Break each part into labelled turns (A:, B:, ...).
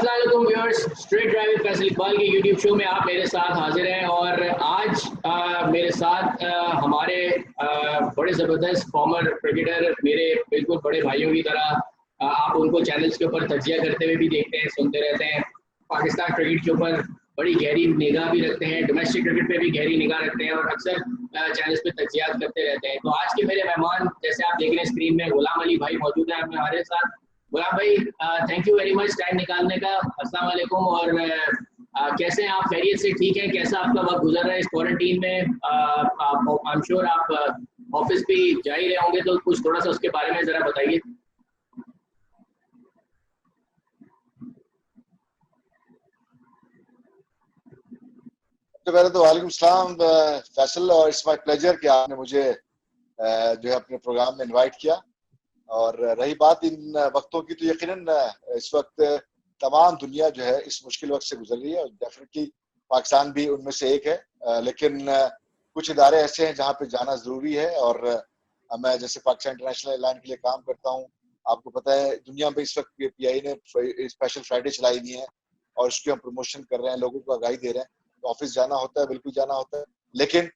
A: अस्सलाम वालेकुम viewers, street drive with Faisal Iqbal के यूट्यूब शो में आप मेरे साथ हाजिर हैं। और आज मेरे साथ हमारे बड़े ज़बरदस्त फॉर्मर क्रिकेटर, मेरे बिल्कुल बड़े भाइयों की तरह आप उनको चैनल्स के ऊपर तज्जिया करते हुए भी देखते हैं, सुनते रहते हैं। पाकिस्तान क्रिकेट के ऊपर बड़ी गहरी निगाह भी रखते हैं, डोमेस्टिक क्रिकेट पे भी गहरी निगाह रखते हैं और अक्सर चैनल्स पे तज्जियात करते रहते हैं। तो आज के मेरे मेहमान, जैसे आप देख रहे हैं स्क्रीन में, गुलाम अली भाई मौजूद है हमारे साथ। गुलाम भाई, thank you very much time निकालने का। अस्सलाम वालेकुम। और कैसे हैं आप? खैरियत से ठीक है? कैसा आपका वक्त गुजर रहा है इस क्वारंटीन में? आई एम श्योर आप ऑफिस भी जा ही रहे होंगे, तो कुछ थोड़ा सा उसके बारे में जरा बताइए।
B: तो पहले तो वालेकुम सलाम फैसल, और इट्स माय प्लेजर कि आपने मुझे जो है अपने प्रोग्राम में इनवाइट किया। और रही बात इन वक्तों की, तो यकीनन इस वक्त तमाम दुनिया जो है इस मुश्किल वक्त से गुजर रही है और डेफिनेटली पाकिस्तान भी उनमें से एक है। लेकिन कुछ इदारे ऐसे हैं जहाँ पे जाना ज़रूरी है। और मैं जैसे पाकिस्तान इंटरनेशनल एयरलाइन के लिए काम करता हूँ, आपको पता है दुनिया में इस वक्त पीआई ने स्पेशल फ्लाइटें चलाई हुई हैं और उसकी हम प्रमोशन कर रहे हैं, लोगों को आगाही दे रहे हैं। तो ऑफिस जाना होता है, बिल्कुल जाना होता है, लेकिन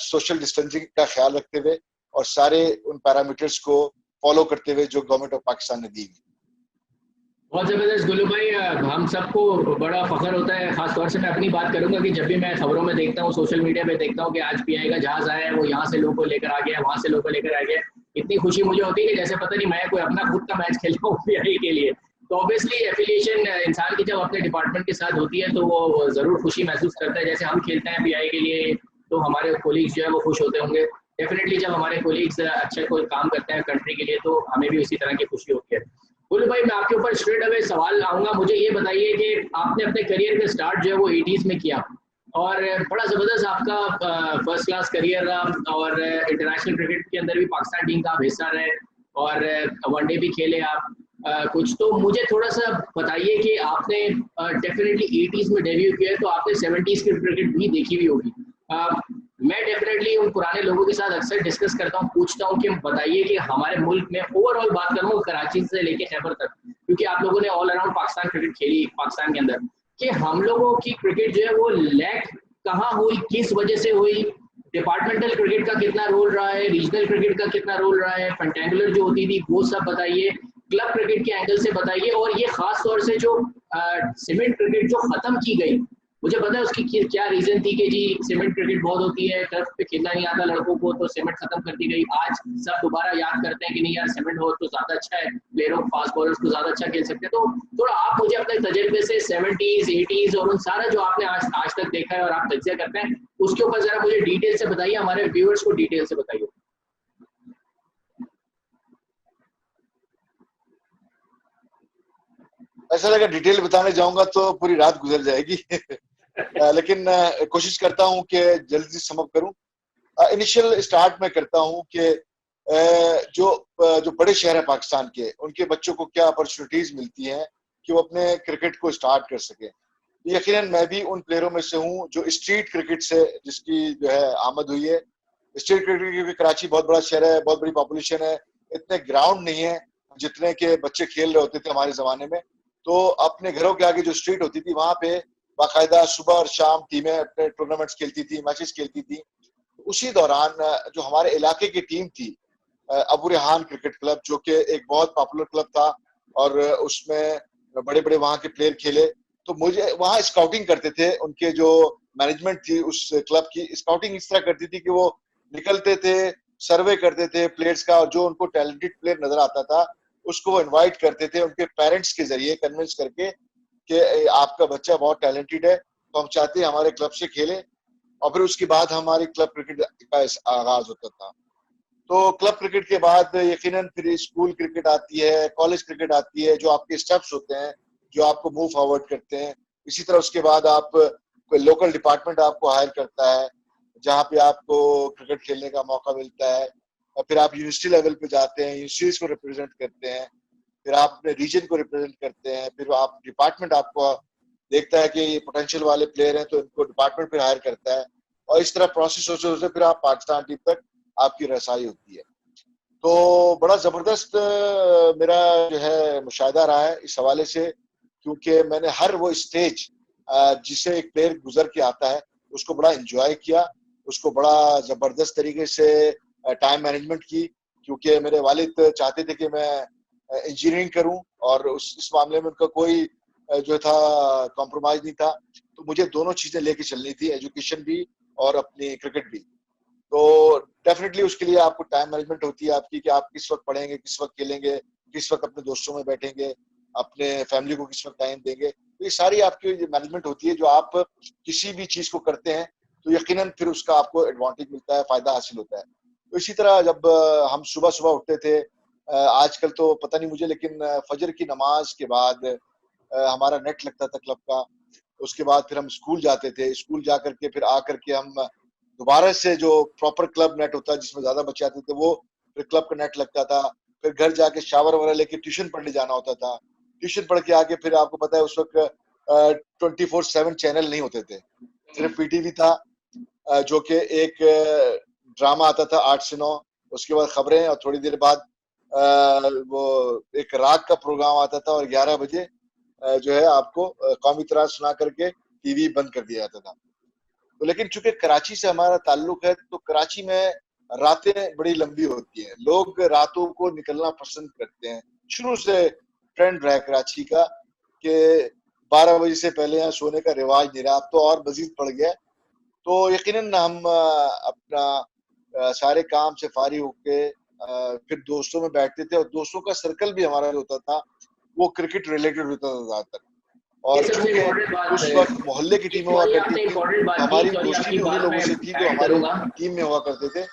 B: सोशल डिस्टेंसिंग का ख्याल रखते हुए और सारे उन पैरामीटर्स को फॉलो करते हुए जो गवर्नमेंट ऑफ पाकिस्तान ने दी।
A: बहुत ज़बरदस्त गुल्लू भाई, हम सबको बड़ा फख्र होता है। खास तौर से मैं अपनी बात करूंगा कि जब भी मैं खबरों में देखता हूँ, सोशल मीडिया पे देखता हूँ कि आज पीआई का जहाज आया है, वो यहाँ से लोगों को लेकर आ गया, वहाँ से लोगों को लेकर आ गया, इतनी खुशी मुझे होती है कि जैसे पता नहीं मैं कोई अपना खुद का मैच खेल रहा हूँ पीआई के लिए। तो ऑब्वियसली एफिलिएशन इंसान की जब अपने डिपार्टमेंट के साथ होती है तो वो ज़रूर खुशी महसूस करता है। जैसे हम खेलते हैं पीआई के लिए तो हमारे कोलीग्स जो है वो खुश होते होंगे। डेफिनेटली जब हमारे कोलीग्स अच्छे कोई काम करते हैं कंट्री के लिए तो हमें भी इसी तरह की खुशी होती है। गुल्लू भाई, मैं आपके ऊपर स्ट्रेट अवे सवाल आऊंगा। मुझे ये बताइए कि आपने अपने करियर का स्टार्ट जो है वो 80s में किया और बड़ा ज़बरदस्त आपका फर्स्ट क्लास करियर रहा और इंटरनेशनल क्रिकेट के अंदर भी पाकिस्तान टीम का आप हिस्सा रहे और वनडे भी खेले आप कुछ। तो मुझे थोड़ा सा बताइए कि आपने डेफिनेटली 80s में डेब्यू किया है, तो आपने 70s की क्रिकेट भी देखी हुई होगी। मैं डेफिनेटली उन पुराने लोगों के साथ अक्सर डिस्कस करता हूँ, पूछता हूँ कि बताइए कि हमारे मुल्क में ओवरऑल बात करूँ कराची से लेके खैबर तक, क्योंकि आप लोगों ने ऑल अराउंड पाकिस्तान क्रिकेट खेली पाकिस्तान के अंदर, कि हम लोगों की क्रिकेट जो है वो लैक कहाँ हुई, किस वजह से हुई, डिपार्टमेंटल क्रिकेट का कितना रोल रहा है, रीजनल क्रिकेट का कितना रोल रहा है, फंटेंगुलर जो होती थी वो सब बताइए, क्लब क्रिकेट के एंगल से बताइए। और ये खास तौर से जो सीमेंट क्रिकेट जो खत्म की गई, मुझे पता है उसकी क्या रीजन थी कि जी सीमेंट क्रिकेट बहुत होती है, टर्फ पे खेलना नहीं आता लड़कों को, तो सीमेंट खत्म कर दी गई। आज सब दोबारा याद करते हैं कि नहीं यार सीमेंट हो तो ज्यादा अच्छा है, प्लेयरों फास्ट बॉलर्स को ज्यादा अच्छा खेल सकते हैं। तो थोड़ा आप मुझे अपने तजर्बे से 70s 80s और उन सारा जो आपने आज तक देखा है और आप तज्जिया करते हैं उसके ऊपर जरा मुझे डिटेल से बताइए, हमारे व्यूअर्स को डिटेल से बताइए।
B: ऐसा लगा डिटेल बताने जाऊंगा तो पूरी रात गुजर जाएगी लेकिन कोशिश करता हूं कि जल्दी समअप करूं। इनिशियल स्टार्ट में करता हूं कि जो बड़े शहर हैं पाकिस्तान के, उनके बच्चों को क्या अपॉर्चुनिटीज मिलती हैं कि वो अपने क्रिकेट को स्टार्ट कर सकें। यकीनन मैं भी उन प्लेयरों में से हूं जो स्ट्रीट क्रिकेट से जिसकी जो है आमद हुई है। स्ट्रीट क्रिकेट क्योंकि कराची बहुत बड़ा शहर है, बहुत बड़ी पॉपुलेशन है, इतने ग्राउंड नहीं है जितने के बच्चे खेल रहे होते थे हमारे जमाने में। तो अपने घरों के आगे जो स्ट्रीट होती थी वहां पे बाकायदा सुबह और शाम टीमें अपने टूर्नामेंट्स खेलती थी, मैचेस खेलती थी। उसी दौरान जो हमारे इलाके की टीम थी अबू रेहान क्रिकेट क्लब, जो कि एक बहुत पॉपुलर क्लब था और उसमें बड़े बड़े वहां के प्लेयर खेले। तो मुझे वहां स्काउटिंग करते थे, उनके जो मैनेजमेंट थी उस क्लब की स्काउटिंग इस तरह करती थी कि वो निकलते थे, सर्वे करते थे प्लेयर्स का, और जो उनको टैलेंटेड प्लेयर नजर आता था उसको वो इनवाइट करते थे उनके पेरेंट्स के जरिए कन्विंस करके कि आपका बच्चा बहुत टैलेंटेड है तो हम चाहते हैं हमारे क्लब से खेले। और फिर उसके बाद हमारी क्लब क्रिकेट का आगाज होता था। तो क्लब क्रिकेट के बाद यकीनन फिर स्कूल क्रिकेट आती है, कॉलेज क्रिकेट आती है, जो आपके स्टेप्स होते हैं जो आपको मूव फॉरवर्ड करते हैं। इसी तरह उसके बाद आप लोकल डिपार्टमेंट आपको हायर करता है जहाँ पे आपको क्रिकेट खेलने का मौका मिलता है। और फिर आप यूनिवर्सिटी लेवल पे जाते हैं, यूनिवर्सिटीज को रिप्रेजेंट करते हैं, फिर आप अपने रीजन को रिप्रेजेंट करते हैं, फिर आप डिपार्टमेंट आपको देखता है कि ये पोटेंशियल वाले प्लेयर हैं तो इनको डिपार्टमेंट फिर हायर करता है। और इस तरह प्रोसेस होते होते फिर आप पाकिस्तान टीम तक आपकी रसाई होती है। तो बड़ा जबरदस्त मेरा जो है मुशाहिदा रहा है इस हवाले से क्योंकि मैंने हर वो स्टेज जिसे एक प्लेयर गुजर के आता है उसको बड़ा एंजॉय किया, उसको बड़ा जबरदस्त तरीके से टाइम मैनेजमेंट की, क्योंकि मेरे वालिद चाहते थे कि मैं इंजीनियरिंग करूं और इस मामले में उनका कोई जो था कॉम्प्रोमाइज नहीं था। तो मुझे दोनों चीजें लेके चलनी थी, एजुकेशन भी और अपनी क्रिकेट भी। तो डेफिनेटली उसके लिए आपको टाइम मैनेजमेंट होती है आपकी, कि आप किस वक्त पढ़ेंगे, किस वक्त खेलेंगे, किस वक्त अपने दोस्तों में बैठेंगे, अपने फैमिली को किस वक्त टाइम देंगे। तो ये सारी आपकी मैनेजमेंट होती है। जो आप किसी भी चीज को करते हैं तो यकीनन फिर उसका आपको एडवांटेज मिलता है, फायदा हासिल होता है। तो इसी तरह जब हम सुबह सुबह उठते थे, आजकल तो पता नहीं मुझे, लेकिन फजर की नमाज के बाद हमारा नेट लगता था क्लब का। उसके बाद फिर हम स्कूल जाते थे, स्कूल जा करके फिर आकर के हम दोबारा से जो प्रॉपर क्लब नेट होता है जिसमें ज्यादा बच्चे आते थे वो फिर क्लब का नेट लगता था। फिर घर जाके शावर वगैरह लेके ट्यूशन पढ़ने जाना होता था। ट्यूशन पढ़ के आके फिर आपको पता है उस वक्त 24/7 चैनल नहीं होते थे, सिर्फ पीटीवी था, जो कि एक ड्रामा आता था 8 से 9, उसके बाद खबरें, और थोड़ी देर बाद वो एक राग का प्रोग्राम आता था, और 11 बजे जो है आपको कौमी तराज सुना करके टीवी बंद कर दिया जाता था। तो लेकिन चूंकि कराची से हमारा ताल्लुक है तो कराची में रातें बड़ी लंबी होती हैं, लोग रातों को निकलना पसंद करते हैं। शुरू से ट्रेंड रहा है कराची का कि 12 बजे से पहले यहाँ सोने का रिवाज नहीं रहा, अब तो और मजीद बढ़ गया। तो यकीनन हम अपना सारे काम से फारिग होके फिर दोस्तों में बैठते थे, और दोस्तों का सर्कल भी हमारा जो होता था वो क्रिकेट रिलेटेड होता था ज्यादातर।
A: ये
B: और
A: सबसे
B: चूंकि
A: इम्पोर्टेंट बात
B: उस
A: है।
B: वक्त मोहल्ले की
A: ये
B: टीमें हुआ
A: सॉरी
B: करती
A: आपने
B: थी,
A: इम्पोर्टेंट बात की,
B: हमारी
A: सॉरी
B: दोस्ती
A: आपकी
B: भी उन्हीं
A: बात में
B: लोगों से थी जो
A: ऐड
B: हमारी
A: करूंगा
B: टीम में हुआ करते थे।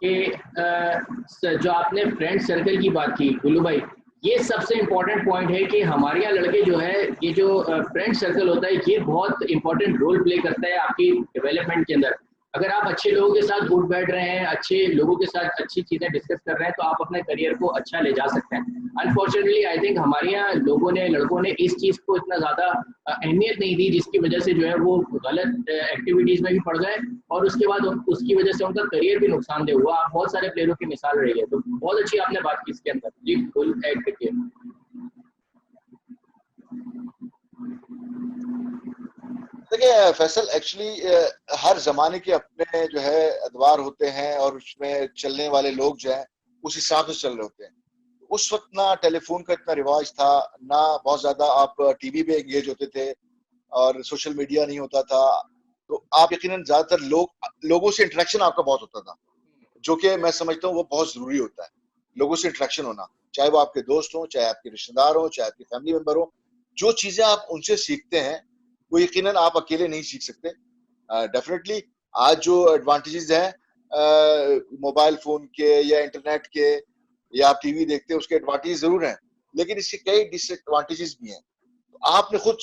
A: कि जो आपने फ्रेंड सर्कल की बात की गुल्लू भाई, ये सबसे इम्पोर्टेंट पॉइंट है कि हमारे यहाँ लड़के जो है, ये जो फ्रेंड सर्कल होता है ये बहुत इंपॉर्टेंट रोल प्ले करता है आपकी डेवलपमेंट के अंदर। अगर आप अच्छे लोगों के साथ उठ बैठ रहे हैं, अच्छे लोगों के साथ अच्छी चीज़ें डिस्कस कर रहे हैं, तो आप अपने करियर को अच्छा ले जा सकते हैं। अनफॉर्चुनेटली आई थिंक हमारे यहाँ लोगों ने, लड़कों ने इस चीज़ को इतना ज़्यादा अहमियत नहीं दी, जिसकी वजह से जो है वो गलत एक्टिविटीज़ में भी पड़ गए, और उसके बाद उसकी वजह से उनका करियर भी नुकसानदेह हुआ। आप बहुत सारे प्लेयरों की मिसाल रही है, तो बहुत अच्छी आपने बात की इसके अंदर। जी फुल ऐड करिए।
B: देखिए फैसल, एक्चुअली हर जमाने के अपने जो है अदवार होते हैं, और उसमें चलने वाले लोग जो है उस हिसाब से चल रहे होते हैं। उस वक्त ना टेलीफोन का इतना रिवाज था, ना बहुत ज्यादा आप टीवी पे एंगेज होते थे, और सोशल मीडिया नहीं होता था। तो आप यकीनन ज्यादातर लोगों से इंटरेक्शन आपका बहुत होता था, जो कि मैं समझता हूँ वो बहुत जरूरी होता है, लोगों से इंटरेक्शन होना, चाहे वो आपके दोस्त हो, चाहे आपके रिश्तेदार हो, चाहे आपके फैमिली मेंबर हो। जो चीजें आप उनसे सीखते हैं वो यकीनन आप अकेले नहीं सीख सकते। डेफिनेटली आज जो एडवांटेजेस हैं मोबाइल फोन के या इंटरनेट के, या आप टीवी देखते हैं, उसके एडवांटेज जरूर हैं, लेकिन इसके कई डिसएडवांटेजेस भी हैं। तो आपने खुद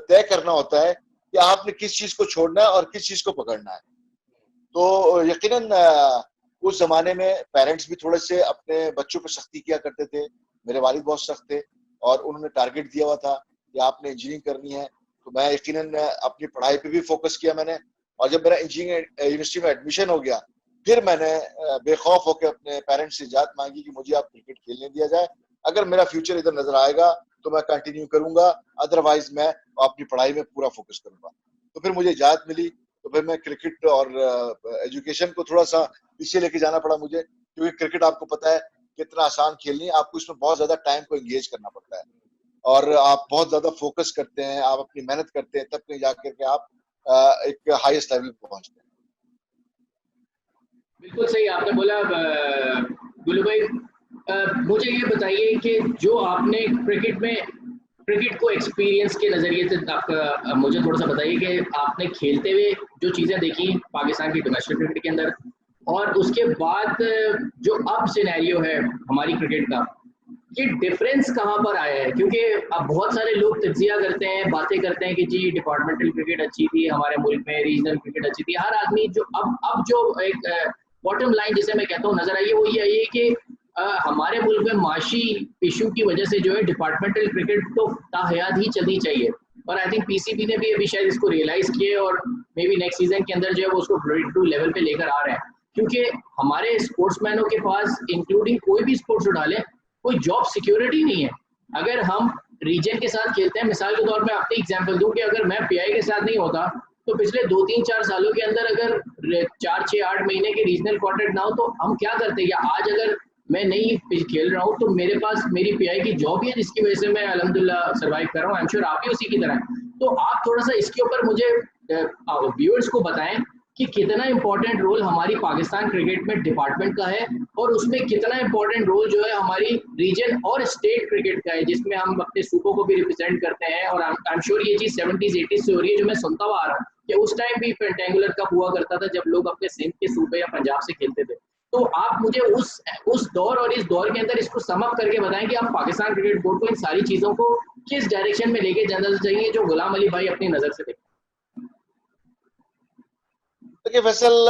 B: तय करना होता है कि आपने किस चीज को छोड़ना है और किस चीज को पकड़ना है। तो यकीनन उस जमाने में पेरेंट्स भी थोड़े से अपने बच्चों पर सख्ती किया करते थे। मेरे वालिद बहुत सख्त थे, और उन्होंने टारगेट दिया हुआ था कि आपने इंजीनियरिंग करनी है। तो मैं यकीनन अपनी पढ़ाई पे भी फोकस किया मैंने, और जब मेरा इंजीनियरिंग यूनिवर्सिटी में एडमिशन हो गया, फिर मैंने बेखौफ होकर अपने पेरेंट्स से इजाजत मांगी कि मुझे आप क्रिकेट खेलने दिया जाए। अगर मेरा फ्यूचर इधर नजर आएगा तो मैं कंटिन्यू करूंगा, अदरवाइज मैं अपनी पढ़ाई में पूरा फोकस करूंगा। तो फिर मुझे इजाजत मिली, तो फिर मैं क्रिकेट और एजुकेशन को थोड़ा सा पीछे लेके जाना पड़ा मुझे, क्योंकि क्रिकेट आपको पता है कितना आसान खेलनी है, आपको इसमें बहुत ज्यादा टाइम को एंगेज करना पड़ता है, और आप बहुत ज्यादा फोकस करते हैं, आप अपनी मेहनत करते हैं, तब कहीं जाकर के आप एक हाईएस्ट लेवल पर पहुंचते हैं।
A: बिल्कुल सही आपने बोला गुल्लू भाई। मुझे ये बताइए कि जो आपने क्रिकेट को एक्सपीरियंस के नज़रिए से आपका, मुझे थोड़ा सा बताइए कि आपने खेलते हुए जो चीज़ें देखी पाकिस्तान की डोमेस्टिक क्रिकेट के अंदर, और उसके बाद जो अब सिनेरियो है हमारी क्रिकेट का, ये डिफरेंस कहाँ पर आया है? क्योंकि अब बहुत सारे लोग तज्जिया करते हैं, बातें करते हैं कि जी डिपार्टमेंटल क्रिकेट अच्छी थी हमारे मुल्क में, रीजनल क्रिकेट अच्छी थी। हर आदमी जो अब जो एक बॉटम लाइन जिसे मैं कहता हूँ नजर आई है, वो ये है कि हमारे मुल्क में माशी इशू की वजह से जो है डिपार्टमेंटल क्रिकेट तो ताहयात ही चलनी चाहिए। और आई थिंक पीसीबी ने भी अभी शायद इसको रियलाइज किए, और मे बी नेक्स्ट सीजन के अंदर जो है वो उसको ग्रेड 2 लेवल पे लेकर आ रहे हैं। क्योंकि हमारे स्पोर्ट्समैनों के पास, इंक्लूडिंग कोई भी स्पोर्ट्स उठा लें, कोई जॉब सिक्योरिटी नहीं है। अगर हम रीजन के साथ खेलते हैं। मिसाल के तौर पे आपको एग्जांपल दूं कि अगर मैं पीआई के साथ नहीं होता तो पिछले 2 3 4 सालों के अंदर अगर 4 6 8 महीने के रीजनल क्वार्टर ना हो तो हम क्या करते हैं, या आज अगर मैं नहीं खेल रहा हूँ तो मेरे पास मेरी पीआई की जॉब ही है जिसकी वजह से मैं अल्हम्दुलिल्लाह सर्वाइव कर रहा हूँ। आई एम श्योर आप भी उसी की तरह हैं। तो आप थोड़ा सा इसके ऊपर मुझे व्यूअर्स को बताएं कि कितना इंपॉर्टेंट रोल हमारी पाकिस्तान क्रिकेट में डिपार्टमेंट का है, और उसमें कितना इंपॉर्टेंट रोल जो है हमारी रीजन और स्टेट क्रिकेट का है, जिसमें हम अपने सूबों को भी रिप्रेजेंट करते हैं। और आई एम श्योर ये चीज़ 70s 80s से हो रही है, जो मैं सुनता हुआ आ रहा हूँ कि उस टाइम भी पेंटेंगुलर कप हुआ करता था जब लोग अपने सिंध के सूबे या पंजाब से खेलते थे। तो आप मुझे उस दौर और इस दौर के अंदर इसको सम अप करके बताएं कि आप पाकिस्तान क्रिकेट बोर्ड को इन सारी चीज़ों को किस डायरेक्शन में लेके जाना चाहिए, जो गुलाम अली भाई अपनी नज़र से देखें।
B: देखिए फैसल,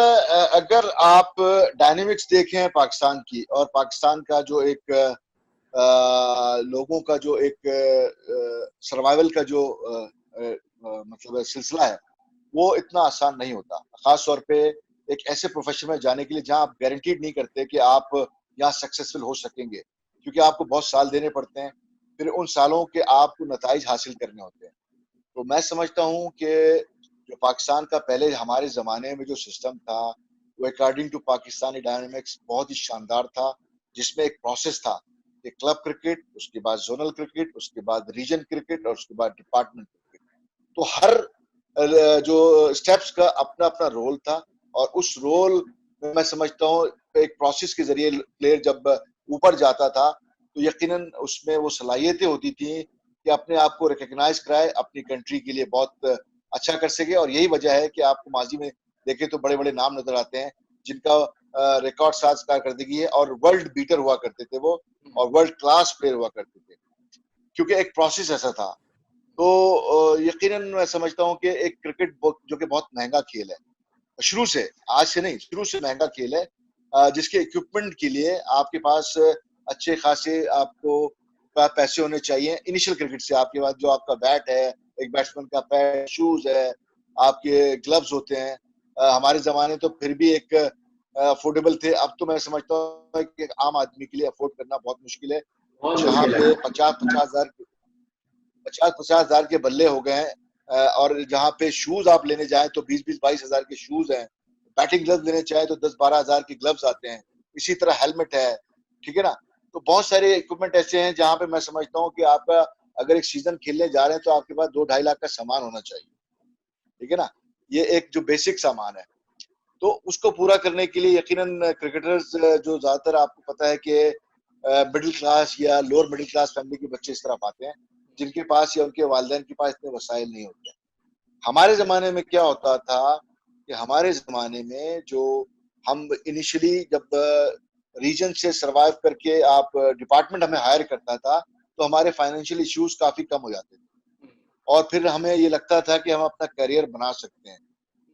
B: अगर आप डायनेमिक्स देखें पाकिस्तान की, और पाकिस्तान का जो एक लोगों का जो एक सर्वाइवल का जो मतलब सिलसिला है, वो इतना आसान नहीं होता। खास तौर पे एक ऐसे प्रोफेशन में जाने के लिए जहां आप गारंटीड नहीं करते कि आप यहाँ सक्सेसफुल हो सकेंगे, क्योंकि आपको बहुत साल देने पड़ते हैं, फिर उन सालों के आपको नताइज हासिल करने होते हैं। तो मैं समझता हूँ कि जो पाकिस्तान का पहले हमारे ज़माने में जो सिस्टम था, वो अकॉर्डिंग टू पाकिस्तानी डायनामिक्स बहुत ही शानदार था, जिसमें एक प्रोसेस था, एक क्लब क्रिकेट, उसके बाद जोनल क्रिकेट, उसके बाद रीजन क्रिकेट, और उसके बाद डिपार्टमेंट क्रिकेट। तो हर जो स्टेप्स का अपना अपना रोल था, और उस रोल में मैं समझता हूँ एक प्रोसेस के जरिए प्लेयर जब ऊपर जाता था तो यकीनन उसमें वो सलाहियतें होती थी कि अपने आप को रिकग्नाइज कराए, अपनी कंट्री के लिए बहुत अच्छा कर सके। और यही वजह है कि आपको माजी में देखें तो बड़े बड़े नाम नजर आते हैं जिनका रिकॉर्ड साज कारकर्दगी है, और वर्ल्ड बीटर हुआ करते थे वो, और वर्ल्ड क्लास प्लेयर हुआ करते थे, क्योंकि एक प्रोसेस ऐसा था। तो यकीनन मैं समझता हूँ कि एक क्रिकेट जो कि बहुत महंगा खेल है, शुरू से, आज से नहीं, शुरू से महंगा खेल है, जिसके इक्विपमेंट के लिए आपके पास अच्छे खासे आपको पैसे होने चाहिए। इनिशियल क्रिकेट से आपके पास जो आपका बैट है, एक बैट्समैन का पैड, शूज है, आपके ग्लव्स होते हैं। हमारे जमाने तो फिर भी एक अफोर्डेबल थे, अब तो मैं समझता हूँ कि आम आदमी के लिए अफोर्ड करना बहुत मुश्किल है।
A: बहुत
B: जहाँ
A: मुश्किल है।
B: पे 50-50 हजार के बल्ले हो गए हैं, और जहाँ पे शूज आप लेने जाएं तो 20-22 हजार के शूज हैं। बैटिंग ग्लव्स लेने चाहे तो 10-12 हजार के ग्लव्स आते हैं। इसी तरह हेलमेट है, ठीक है ना। तो बहुत सारे इक्विपमेंट ऐसे हैं जहाँ पे मैं समझता हूँ कि आपका अगर एक सीजन खेलने जा रहे हैं तो आपके पास 2-2.5 लाख का सामान होना चाहिए, ठीक है ना। ये एक जो बेसिक सामान है, तो उसको पूरा करने के लिए यकीनन क्रिकेटर्स जो ज्यादातर आपको पता है कि मिडिल क्लास या लोअर मिडिल क्लास फैमिली के बच्चे इस तरफ आते हैं, जिनके पास या उनके वालिदैन के पास इतने वसाइल नहीं होते। हमारे ज़माने में क्या होता था कि हमारे ज़माने में जो हम इनिशियली जब रीजन से सर्वाइव करके आप डिपार्टमेंट हमें हायर करता था, तो हमारे फाइनेंशियल इश्यूज काफ़ी कम हो जाते थे, और फिर हमें ये लगता था कि हम अपना करियर बना सकते हैं।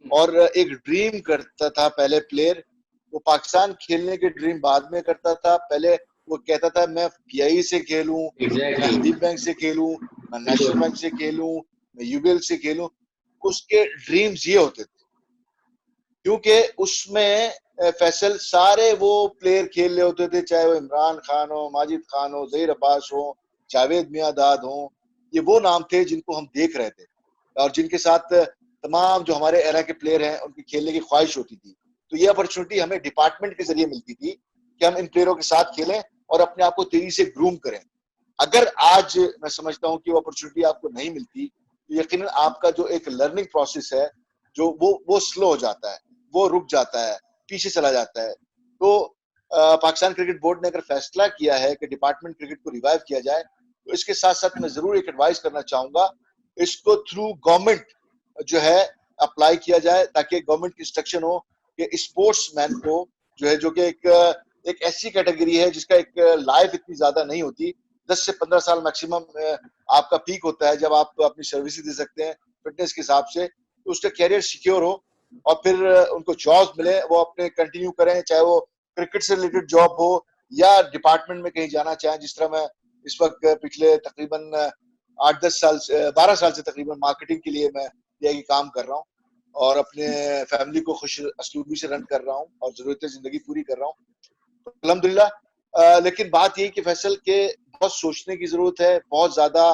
B: और एक ड्रीम करता था पहले प्लेयर, वो पाकिस्तान खेलने के ड्रीम बाद में करता था। पहले वो कहता था मैं पीआई से खेलूं, मैं
A: एग्जैक्टली।
B: हबीब बैंक से खेलूं, मैं नेशनल
A: बिल्कुल।
B: बैंक से खेलूं, मैं यूबीएल से खेलूं। उसके ड्रीम्स ये होते थे, क्योंकि उसमें फैसल सारे वो प्लेयर खेल रहे होते थे, चाहे वो इमरान खान हो, माजिद खान हो, जहीर अब्बास हो, जावेद मियांदाद हो। ये वो नाम थे जिनको हम देख रहे थे, और जिनके साथ तमाम जो हमारे एरा के प्लेयर हैं उनकी खेलने की ख्वाहिश होती थी। तो ये अपॉर्चुनिटी हमें डिपार्टमेंट के जरिए मिलती थी कि हम इन प्लेयरों के साथ खेलें और अपने आप को तेजी से ग्रूम करें। अगर आज मैं समझता हूँ कि वो अपॉर्चुनिटी आपको नहीं मिलती, तो यकीनन आपका जो एक लर्निंग प्रोसेस है जो वो स्लो हो जाता है, वो रुक जाता है, पीछे चला जाता है। तो पाकिस्तान क्रिकेट बोर्ड ने अगर फैसला किया है कि डिपार्टमेंट क्रिकेट को रिवाइव किया जाए, तो इसके साथ साथ मैं जरूर एक एडवाइस करना चाहूंगा, इसको थ्रू गवर्नमेंट जो है अप्लाई किया जाए, ताकि गवर्नमेंट की इंस्ट्रक्शन हो कि स्पोर्ट्समैन को जो है, जो कि एक ऐसी कैटेगरी है जिसका एक लाइफ इतनी ज्यादा नहीं होती, 10 से 15 साल मैक्सिमम आपका पीक होता है जब आप अपनी सर्विसेज दे सकते हैं फिटनेस के हिसाब से, तो उसका कैरियर सिक्योर हो और फिर उनको जॉब मिले, वो अपने कंटिन्यू करें, चाहे वो क्रिकेट से रिलेटेड जॉब हो या डिपार्टमेंट में कहीं जाना चाहें। जिस तरह मैं इस वक्त पिछले तकरीबन 8-10 साल से 12 साल से तकरीबन मार्केटिंग के लिए मैं यही काम कर रहा हूँ, और अपने फैमिली को खुश असलूबी से रन कर रहा हूँ और जरूरतें जिंदगी पूरी कर रहा हूँ, तो अल्हम्दुलिल्लाह। लेकिन बात यही कि फैसल के बहुत सोचने की जरूरत है, बहुत ज्यादा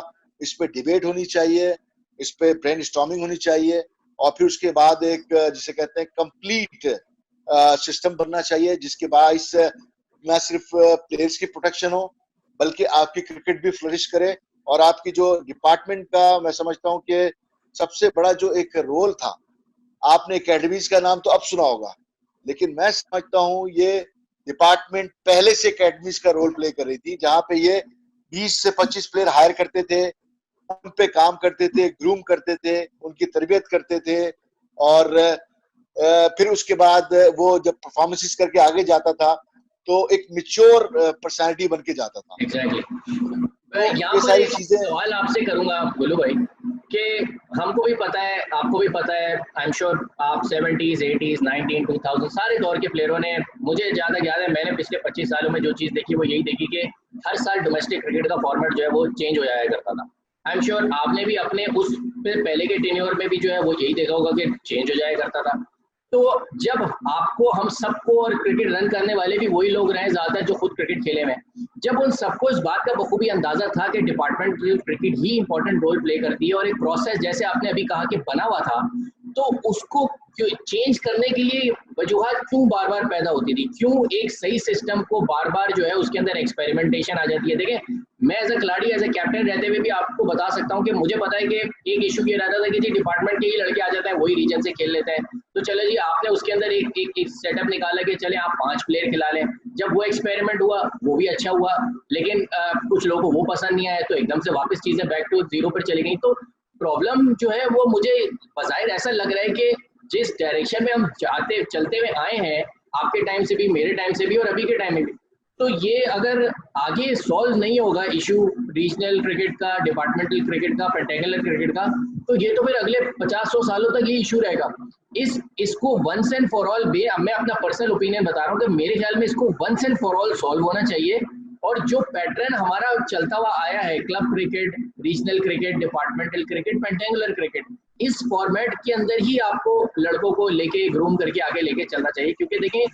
B: इस पे डिबेट होनी चाहिए, इस पे ब्रेनस्टॉर्मिंग होनी चाहिए, और फिर उसके बाद एक जिसे कहते हैं कंप्लीट सिस्टम बनना चाहिए, जिसके बाद न सिर्फ प्लेयर्स की प्रोटेक्शन हो, बल्कि आपकी क्रिकेट भी फ्लरिश करे। और आपकी जो डिपार्टमेंट का, मैं समझता हूँ कि सबसे बड़ा जो एक रोल था, आपने एकेडमीज का नाम तो अब सुना होगा, लेकिन मैं समझता हूँ ये डिपार्टमेंट पहले से एकेडमीज का रोल प्ले कर रही थी, जहां पे ये 20 से 25 प्लेयर हायर करते थे, उन पे काम करते थे, ग्रूम करते थे, उनकी तरबियत करते थे, और फिर उसके बाद वो जब परफॉर्मेंसेस करके आगे जाता था तो एक मिच्योर पर्सनालिटी बन के जाता था।
A: एग्जैक्टली।
B: तो
A: यहाँ
B: ये
A: पर
B: सारी
A: एक
B: चीजें।
A: सवाल आपसे करूंगा गोलू भाई, कि हमको भी पता है, आपको भी पता है, आई एम श्योर आप 70s 80s 19 2000 सारे दौर के प्लेयरों ने, मुझे ज़्यादा याद है, मैंने पिछले 25 सालों में जो चीज़ देखी वो यही देखी कि हर साल डोमेस्टिक क्रिकेट का फॉर्मेट जो है वो चेंज हो जाया करता था। आई एम श्योर आपने भी अपने उस पहले के टेन्योर में भी जो है वो यही देखा होगा कि चेंज हो जाया करता था। तो जब आपको, हम सबको, और क्रिकेट रन करने वाले भी वही लोग रहे ज़्यादातर जो खुद क्रिकेट खेले में, जब उन सबको इस बात का बखूबी अंदाजा था कि डिपार्टमेंटल क्रिकेट ही इंपॉर्टेंट रोल प्ले करती है, और एक प्रोसेस जैसे आपने अभी कहा कि बना हुआ था, तो उसको चेंज करने के लिए वजूहत क्यों बार बार पैदा होती थी, क्यों एक सही सिस्टम को बार बार जो है उसके अंदर एक्सपेरिमेंटेशन आ जाती है। देखिए, मैं एज ए खिलाड़ी, एज ए कैप्टन रहते हुए भी आपको बता सकता हूँ कि मुझे पता है कि एक इशू ये रहता था कि जी डिपार्टमेंट के ही लड़के आ जाते हैं, वही रीजन से खेल लेते हैं, तो चलो जी आपने उसके अंदर एक सेटअप निकाला कि चले आप 5 प्लेयर खिला लें। जब वो एक्सपेरिमेंट हुआ वो भी अच्छा हुआ, लेकिन कुछ लोगों को वो पसंद नहीं आया, तो एकदम से वापस चीजें बैक टू जीरो पर चली गई। तो प्रॉब्लम जो है वो मुझे बज़ाहिर ऐसा लग रहा है कि जिस डायरेक्शन में हम चलते हुए आए हैं, आपके टाइम से भी, मेरे टाइम से भी, और अभी के टाइम में भी, तो ये अगर आगे सॉल्व नहीं होगा इशू रीजनल क्रिकेट का, डिपार्टमेंटल क्रिकेट का, पेंटेकुलर क्रिकेट का, तो ये तो फिर अगले 50-100 सालों तक ये इशू रहेगा। इसको वंस एंड फॉर ऑल, मैं अपना पर्सनल ओपिनियन बता रहा हूँ कि मेरे ख्याल में इसको once and for all solve होना चाहिए। और जो पैटर्न हमारा चलता हुआ आया है, club cricket, regional cricket, departmental cricket, pentangular cricket, इस फॉर्मेट के अंदर ही आपको लड़कों को लेके ग्रूम करके आगे लेके चलना चाहिए। क्योंकि देखिए,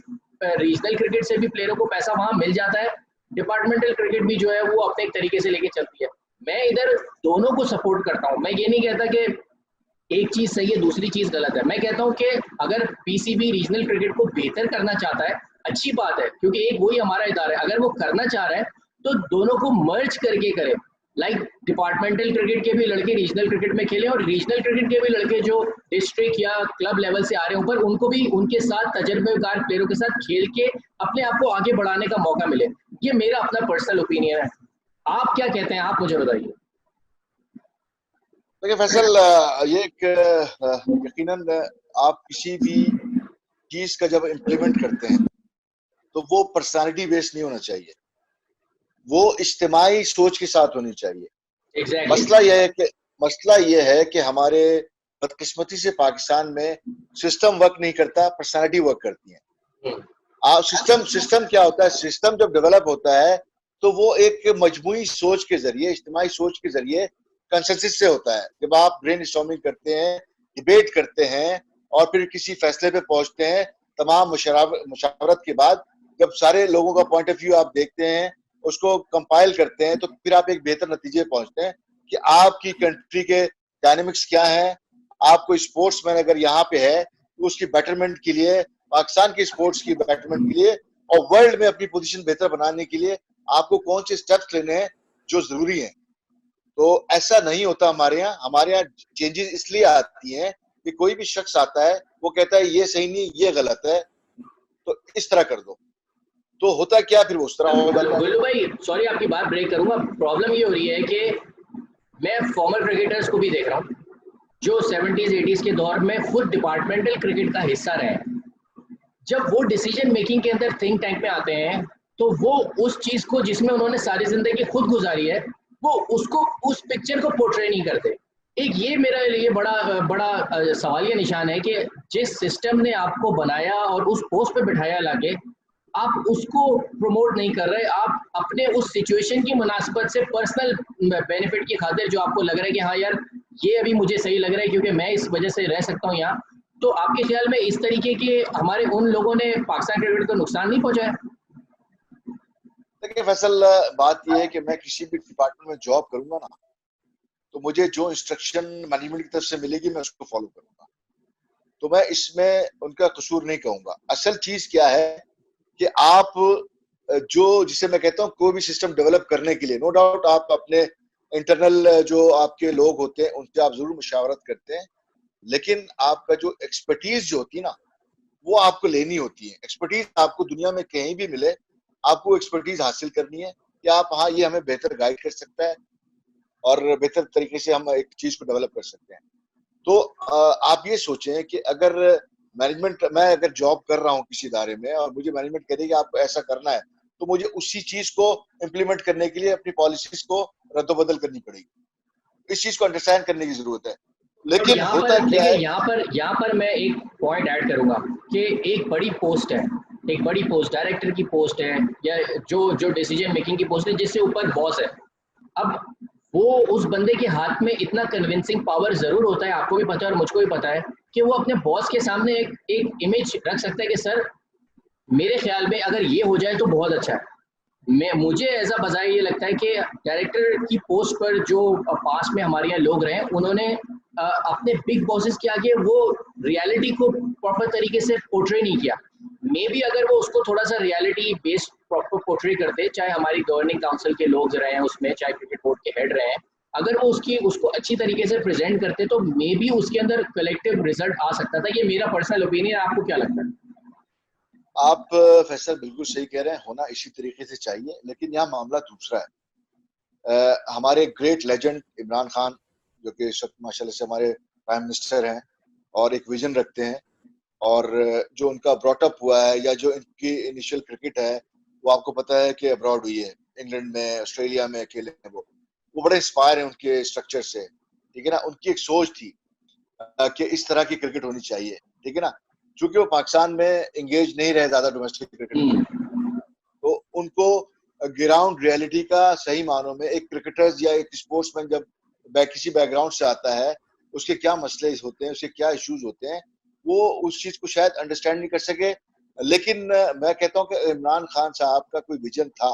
A: रीजनल क्रिकेट से भी प्लेयरों को पैसा वहां मिल जाता है, डिपार्टमेंटल क्रिकेट भी जो है वो अपने एक तरीके से लेके चलती है। मैं इधर दोनों को सपोर्ट करता हूँ, मैं ये नहीं कहता कि एक चीज सही है दूसरी चीज गलत है। मैं कहता हूँ कि अगर पीसीबी रीजनल क्रिकेट को बेहतर करना चाहता है, अच्छी बात है, क्योंकि एक वही हमारा इदारा है, अगर वो करना चाह रहा है तो दोनों को मर्ज करके करे। लाइक डिपार्टमेंटल क्रिकेट के भी लड़के रीजनल क्रिकेट में खेले, और रीजनल क्रिकेट के भी लड़के जो डिस्ट्रिक्ट या क्लब लेवल से आ रहे हैं ऊपर, उनको भी उनके साथ तजर्बेकार प्लेयरों के साथ खेल के अपने आप को आगे बढ़ाने का मौका मिले। ये मेरा अपना पर्सनल ओपिनियन है, आप क्या कहते हैं, आप मुझे बताइए।
B: देखिए फैसल, ये एक यकीनन आप किसी भी चीज का जब इम्प्लीमेंट करते हैं तो वो पर्सनालिटी बेस्ड नहीं होना चाहिए, वो इज्तिमाई सोच के साथ होनी चाहिए।
A: exactly.
B: मसला ये है कि हमारे बदकिस्मती से पाकिस्तान में सिस्टम वर्क नहीं करता, पर्सनालिटी वर्क करती है। सिस्टम क्या होता है, सिस्टम जब डेवलप होता है तो वो एक मजमुई सोच के जरिए, इज्तिमाई सोच के जरिए, कंसेंसस से होता है। जब आप ब्रेनस्टॉर्मिंग करते हैं, डिबेट करते हैं, और फिर किसी फैसले पे पहुंचते हैं, तमाम मुशावरत के बाद, जब सारे लोगों का पॉइंट ऑफ व्यू आप देखते हैं, उसको कंपाइल करते हैं, तो फिर आप एक बेहतर नतीजे पहुंचते हैं कि आपकी कंट्री के डायनेमिक्स क्या है, आपको स्पोर्ट्समैन अगर यहाँ पे है तो उसकी बेटरमेंट के लिए, पाकिस्तान के स्पोर्ट्स की बेटरमेंट के लिए, और वर्ल्ड में अपनी पोजीशन बेहतर बनाने के लिए आपको कौन से स्टेप्स लेने हैं जो जरूरी हैं। तो ऐसा नहीं होता हमारे यहाँ चेंजेस इसलिए आती हैं कि कोई भी शख्स आता है, वो कहता है ये सही नहीं, ये गलत है, तो इस तरह कर दो, तो होता क्या, फिर वो उस तरह हो जाता है।
A: गुल्लू भाई सॉरी आपकी बात ब्रेक करूंगा, प्रॉब्लम ये हो रही है कि मैं फॉर्मर क्रिकेटर्स को भी देख रहा हूँ जो 70s 80s के दौर में खुद डिपार्टमेंटल क्रिकेट का हिस्सा रहे। जब वो डिसीजन मेकिंग के अंदर थिंक टैंक में आते हैं, तो वो उस चीज को जिसमें उन्होंने सारी जिंदगी खुद गुजारी है, वो उसको, उस पिक्चर को पोर्ट्रे नहीं करते। एक ये मेरा लिए बड़ा बड़ा सवालिया निशान है कि जिस सिस्टम ने आपको बनाया और उस पोस्ट पे बिठाया लाके, आप उसको प्रमोट नहीं कर रहे, आप अपने उस सिचुएशन की मुनासिबत से पर्सनल बेनिफिट की खातिर जो आपको लग रहा है कि हाँ यार ये अभी मुझे सही लग रहा है क्योंकि मैं इस वजह से रह सकता हूँ यहाँ, तो आपके ख्याल में इस तरीके के हमारे उन लोगों ने पाकिस्तान क्रिकेट को नुकसान नहीं पहुंचाया?
B: देखिए फैसल, बात यह है कि मैं किसी भी डिपार्टमेंट में जॉब करूंगा ना, तो मुझे जो इंस्ट्रक्शन मैनेजमेंट की तरफ से मिलेगी मैं उसको फॉलो करूंगा। तो मैं इसमें उनका कसूर नहीं कहूंगा। असल चीज क्या है कि आप जो, जिसे मैं कहता हूं, कोई भी सिस्टम डेवलप करने के लिए नो डाउट आप अपने इंटरनल जो आपके लोग होते हैं उनसे आप जरूर मुशावरत करते हैं, लेकिन आपका जो एक्सपर्टीज जो होती है ना, वो आपको लेनी होती है। एक्सपर्टीज आपको दुनिया में कहीं भी मिले, आपको एक्सपर्टीज हासिल करनी है कि आप, हाँ, ये हमें बेहतर गाइड कर सकता है और बेहतर तरीके से हम एक चीज को डेवलप कर सकते हैं। तो आप ये सोचें कि अगर मैनेजमेंट, मैं अगर जॉब कर रहा हूँ किसी इदारे में और मुझे मैनेजमेंट कह रही है कि आपको ऐसा करना है, तो मुझे उसी चीज को इम्प्लीमेंट करने के लिए अपनी पॉलिसीज को रद्दोबदल करनी पड़ेगी। इस चीज को अंडरस्टैंड करने की जरूरत है।
A: बट
B: लेकिन
A: यहाँ
B: होता
A: पर
B: क्या
A: देखिए,
B: है,
A: यहाँ पर मैं एक पॉइंट ऐड करूंगा कि एक बड़ी पोस्ट है, एक बड़ी पोस्ट डायरेक्टर की पोस्ट है, या जो जो डिसीजन मेकिंग की पोस्ट है, जिससे ऊपर बॉस है। अब वो उस बंदे के हाथ में इतना कन्विंसिंग पावर जरूर होता है, आपको भी पता है और मुझको भी पता है, कि वो अपने बॉस के सामने एक इमेज रख सकता है कि सर, मेरे ख्याल में अगर ये हो जाए तो बहुत अच्छा है। मुझे एज अ बजाय ये लगता है कि डायरेक्टर की पोस्ट पर जो पास में हमारे यहाँ लोग रहे, उन्होंने अपने बिग बॉसेस के आगे वो रियलिटी को प्रॉपर तरीके से पोर्ट्रे नहीं किया। मे बी अगर वो उसको थोड़ा सा रियलिटी बेस्ड प्रॉपर पोर्ट्रे करते, चाहे हमारी गवर्निंग काउंसिल के लोग रहे हैं उसमें, चाहे क्रिकेट बोर्ड के हेड रहे हैं, अगर वो उसको अच्छी तरीके से प्रेजेंट करते, तो मे बी उसके अंदर कलेक्टिव रिजल्ट आ सकता था। ये मेरा पर्सनल ओपिनियन है, आपको क्या लगता है?
B: आप फैसल बिल्कुल सही कह रहे हैं, होना इसी तरीके से चाहिए। लेकिन यहाँ मामला दूसरा है। हमारे ग्रेट लेजेंड इमरान खान, जो कि इस वक्त माशाल्लाह से हमारे प्राइम मिनिस्टर हैं और एक विजन रखते हैं, और जो उनका ब्रॉटअप हुआ है या जो इनकी इनिशियल क्रिकेट है, वो आपको पता है कि अब्रॉड हुई है, इंग्लैंड में, ऑस्ट्रेलिया में खेले हैं। वो बड़े इंस्पायर हैं उनके स्ट्रक्चर से, ठीक है ना। उनकी एक सोच थी कि इस तरह की क्रिकेट होनी चाहिए, ठीक है ना। चूंकि वो पाकिस्तान में एंगेज नहीं रहे ज्यादा डोमेस्टिक क्रिकेट में, तो उनको ग्राउंड रियलिटी का सही मानों में, एक क्रिकेटर्स या एक स्पोर्ट्समैन जब किसी बैकग्राउंड से आता है, उसके क्या मसले होते हैं, उसके क्या इश्यूज होते हैं, वो उस चीज को शायद अंडरस्टैंड नहीं कर सके। लेकिन मैं कहता हूँ कि इमरान खान साहब का कोई विजन था,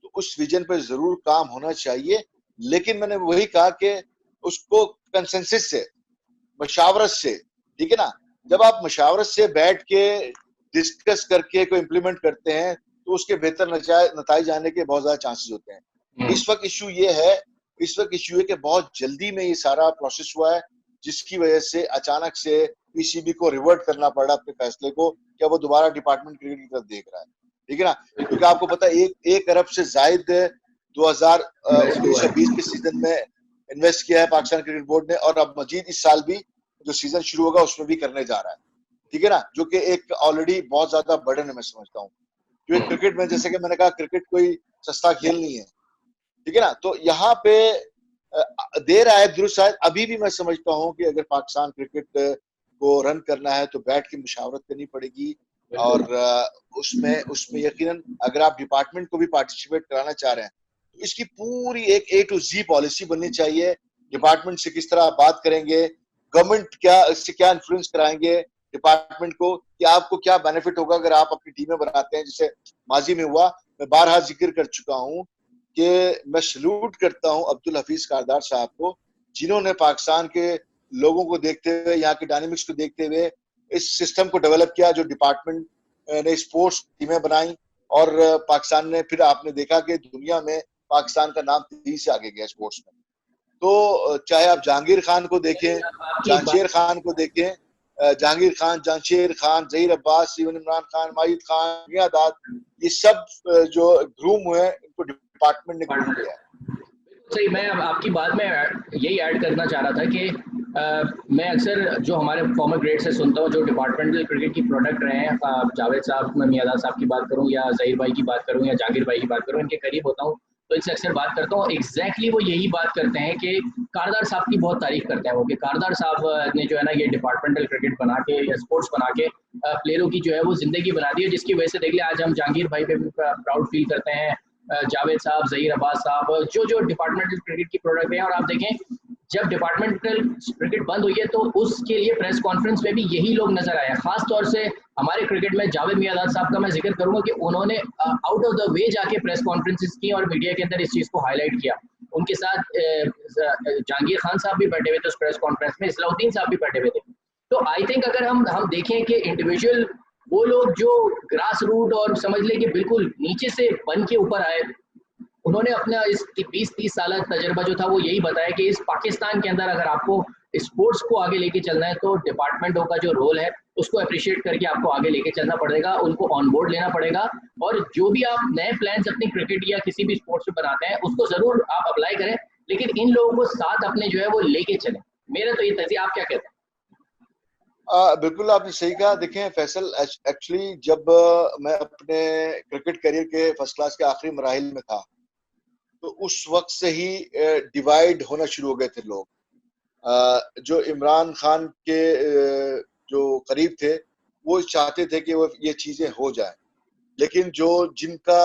B: तो उस विजन पर जरूर काम होना चाहिए। लेकिन मैंने वही कहा कि उसको कंसेंसस से, मशावरत से, ठीक है ना। जब आप मशावरत से बैठ के डिस्कस करके कोई इम्प्लीमेंट करते हैं, तो उसके बेहतर नताइज आने के बहुत ज्यादा चांसेस होते हैं। इस वक्त इश्यू ये है, कि बहुत जल्दी में ये सारा प्रोसेस हुआ है, जिसकी वजह से अचानक से पीसीबी को रिवर्ट करना पड़ा अपने फैसले को, क्या वो दोबारा डिपार्टमेंट क्रिकेट की तरफ देख रहा है, ठीक है ना। क्योंकि आपको पता है, एक अरब से जायद 2019-20 के सीजन में इन्वेस्ट किया है पाकिस्तान क्रिकेट बोर्ड ने, और अब मजीद इस साल भी जो सीजन शुरू होगा उसमें भी करने जा रहा है, ठीक है ना। जो कि एक ऑलरेडी बहुत ज्यादा बर्डन है, मैं समझता हूँ। क्योंकि क्रिकेट में, जैसे कि मैंने कहा, क्रिकेट कोई सस्ता खेल नहीं है, ठीक है ना। तो यहाँ पे देर आए दुरुस्त आए, अभी भी मैं समझता हूँ कि अगर पाकिस्तान क्रिकेट को रन करना है तो बैठ के मुशावरत करनी पड़ेगी। और उसमें उसमें यकीनन अगर आप डिपार्टमेंट को भी पार्टिसिपेट कराना चाह रहे हैं, तो इसकी पूरी एक A to Z पॉलिसी बननी चाहिए। डिपार्टमेंट से किस तरह आप बात करेंगे, गवर्नमेंट क्या, इससे क्या इन्फ्लुएंस कराएंगे डिपार्टमेंट को, कि आपको क्या बेनिफिट होगा अगर आप अपनी टीमें बनाते हैं, जैसे माजी में हुआ। मैं बारहा जिक्र कर चुका हूँ कि मैं सल्यूट करता हूं अब्दुल हफीज कारदार साहब को, जिन्होंने पाकिस्तान के लोगों को देखते हुए, यहाँ के डायनेमिक्स को देखते हुए इस सिस्टम को डेवलप किया, जो डिपार्टमेंट ने स्पोर्ट्स टीमें बनाई, और पाकिस्तान ने, फिर आपने देखा कि दुनिया में पाकिस्तान का नाम तेजी से आगे गया स्पोर्ट्स में। तो चाहे आप जहांगीर खान को देखें, जानशेर खान को देखें, जहांगीर खान, जानशेर खान, जहीर अब्बास, सीवन इमरान खान, माजिद खान, मियादाद, ये सब जो ग्रूम हुए, इनको डिपार्टमेंट ने ग्रूम किया है।
A: सही, मैं अब आपकी बात में यही ऐड करना चाह रहा था कि मैं अक्सर जो हमारे फॉर्मर ग्रेड से सुनता हूँ, जो डिपार्टमेंटल क्रिकेट की प्रोडक्ट रहे हैं, जावेद साहब, मैं मियादाद साहब की बात करूँ या जहीर भाई की बात करूँ या जहांगीर भाई की बात करूँ, इनके करीब होता हूँ तो इनसे अक्सर बात करता हूँ। एग्जैक्टली वो यही बात करते हैं कि कारदार साहब की बहुत तारीफ करते हैं वो, कि कारदार साहब ने जो है ना ये डिपार्टमेंटल क्रिकेट बना के या स्पोर्ट्स बना के प्लेयरों की जो है वो जिंदगी बना दी है, जिसकी वजह से देख लिया आज हम जहांगीर भाई पे भी प्राउड फील करते हैं, जावेद साहब, जहीर अब्बास साहब, जो जो डिपार्टमेंटल क्रिकेट की प्रोडक्ट है। और आप देखें, जब डिपार्टमेंटल क्रिकेट बंद हुई है तो उसके लिए प्रेस कॉन्फ्रेंस में भी यही लोग नजर आए, खास तौर से हमारे क्रिकेट में जावेद मियांदाद साहब का मैं जिक्र करूंगा कि उन्होंने आउट ऑफ द वे जाके प्रेस कॉन्फ्रेंसेस की और मीडिया के अंदर इस चीज को हाईलाइट किया। उनके साथ जहांगीर खान साहब भी बैठे हुए थे उस प्रेस कॉन्फ्रेंस में, इस्लाउद्दीन साहब भी बैठे हुए थे। तो आई थिंक अगर हम देखें कि इंडिविजुअल वो लोग जो ग्रास रूट और समझ लें कि बिल्कुल नीचे से बन के ऊपर आए, उन्होंने अपना इस 20-30 साल तजर्बा जो था वो यही बताया कि इस पाकिस्तान के अंदर अगर आपको स्पोर्ट्स को आगे लेके चलना है तो डिपार्टमेंटों का जो रोल है उसको अप्रिशिएट करके आपको आगे लेके चलना पड़ेगा, उनको ऑन बोर्ड लेना पड़ेगा, और जो भी आप नए प्लान्स अपनी क्रिकेट या किसी भी स्पोर्ट्स में बनाते हैं उसको जरूर आप अप्लाई करें, लेकिन इन लोगों को साथ अपने जो है वो लेके चलें। मेरा तो ये तज़िया, आप क्या कहते हैं?
B: बिल्कुल आपने सही कहा। देखें फैसल, एक्चुअली जब मैं अपने क्रिकेट करियर के फर्स्ट क्लास के आखिरी मराहिल में था तो उस वक्त से ही डिवाइड होना शुरू हो गए थे लोग। जो इमरान खान के जो करीब थे वो चाहते थे कि वो ये चीजें हो जाए, लेकिन जो जिनका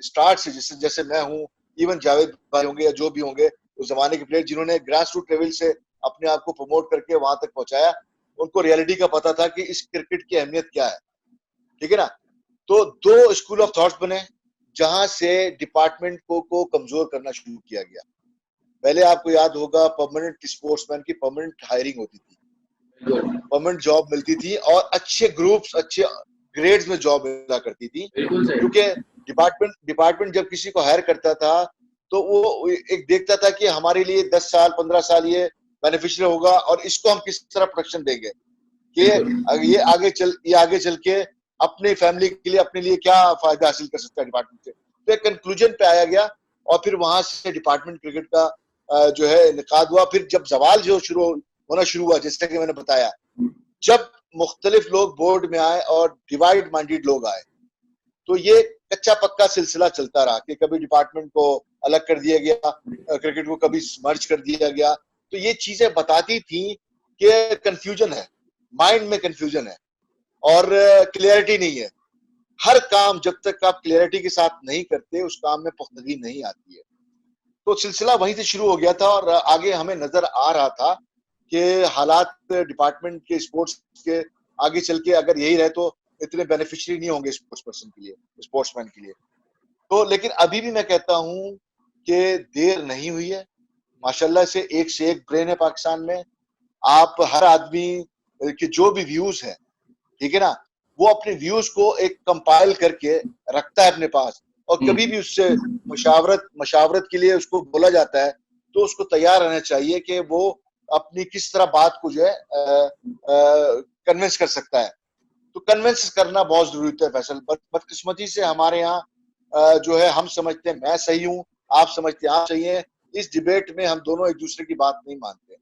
B: स्टार्ट से जैसे जैसे मैं हूँ, इवन जावेद भाई होंगे या जो भी होंगे उस जमाने के प्लेयर जिन्होंने ग्रास रूट लेवल से अपने आप को प्रमोट करके वहां तक पहुंचाया, उनको रियलिटी का पता था कि इस क्रिकेट की अहमियत क्या है। ठीक है ना? तो दो स्कूल ऑफ थॉट्स बने जहां से डिपार्टमेंट को कमजोर करना शुरू किया गया। पहले आपको याद होगा परमानेंट स्पोर्ट्समैन की परमानेंट हायरिंग होती थी, परमानेंट जॉब मिलती थी और अच्छे ग्रुप्स अच्छे ग्रेड्स में जॉब मिला करती थी, क्योंकि डिपार्टमेंट जब किसी को हायर करता था तो वो एक देखता था कि हमारे लिए 10 साल 15 साल ये बेनिफिशियल होगा और इसको हम किस तरह प्रोटेक्शन देंगे कि ये आगे चल के अपनी फैमिली के लिए अपने लिए क्या फायदा हासिल कर सकता है डिपार्टमेंट से। तो एक कंक्लूजन पे आया गया और फिर वहां से डिपार्टमेंट क्रिकेट का जो है इनकाद हुआ। फिर जब सवाल जो होना शुरू हुआ, जैसे कि मैंने बताया, जब मुख्तलिफ लोग बोर्ड में आए और डिवाइड माइंडेड लोग आए तो ये कच्चा पक्का सिलसिला चलता रहा कि कभी डिपार्टमेंट को अलग कर दिया गया, क्रिकेट को कभी मर्ज कर दिया गया। तो ये चीजें बताती थी कि कंफ्यूजन है, माइंड में कंफ्यूजन है और क्लियरिटी नहीं है। हर काम जब तक आप क्लियरिटी के साथ नहीं करते उस काम में पुख्तगी नहीं आती है। तो सिलसिला वहीं से शुरू हो गया था और आगे हमें नजर आ रहा था कि हालात डिपार्टमेंट के स्पोर्ट्स के आगे चल के अगर यही रहे तो इतने बेनिफिशियरी नहीं होंगे स्पोर्ट्स पर्सन के लिए, स्पोर्ट्समैन के लिए। तो लेकिन अभी भी मैं कहता हूं कि देर नहीं हुई है। माशाल्लाह से एक ब्रेन है पाकिस्तान में। आप हर आदमी के जो भी व्यूज हैं, ठीक है ना, वो अपने व्यूज को एक कंपाइल करके रखता है अपने पास, और कभी भी उससे मशावरत के लिए उसको बोला जाता है तो उसको तैयार रहना चाहिए कि वो अपनी किस तरह बात को जो है कन्विंस कर सकता है। तो कन्विंस करना बहुत जरूरी है फैसल। बदकिस्मती से हमारे यहाँ जो है हम समझते हैं मैं सही हूँ, आप समझते हैं आप सही हैं। इस डिबेट में हम दोनों एक दूसरे की बात नहीं मानते।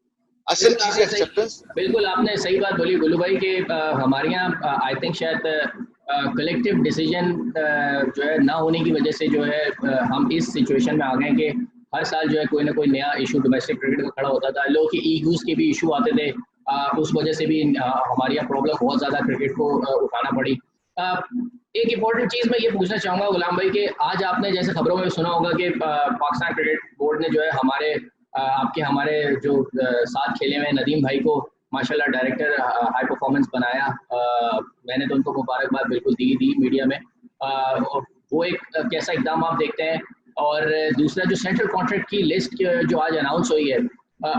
B: असल चीज है एक्सेप्टेंस।
A: बिल्कुल आपने सही बात बोली गुल्लू भाई कि हमारे यहाँ आई थिंक शायद कलेक्टिव डिसीजन जो है ना होने की वजह से जो है हम इस सिचुएशन में आ गए कि हर साल जो है कोई ना कोई नया इशू डोमेस्टिक क्रिकेट में खड़ा होता था। लोगों की ईगोज के भी इशू आते थे, उस वजह से भी हमारे यहाँ प्रॉब्लम बहुत ज़्यादा क्रिकेट को उठाना पड़ी। एक इम्पॉर्टेंट चीज़ मैं ये पूछना चाहूँगा गुलाम भाई कि आज आपने जैसे खबरों में सुना होगा कि पाकिस्तान क्रिकेट बोर्ड ने जो है हमारे जो साथ खेले हुए नदीम भाई को माशाल्लाह डायरेक्टर हाई परफॉर्मेंस बनाया। मैंने तो उनको मुबारकबाद बिल्कुल दी मीडिया में। वो एक कैसा इकदाम आप देखते हैं? और दूसरा जो सेंट्रल कॉन्ट्रैक्ट की लिस्ट जो आज अनाउंस हुई है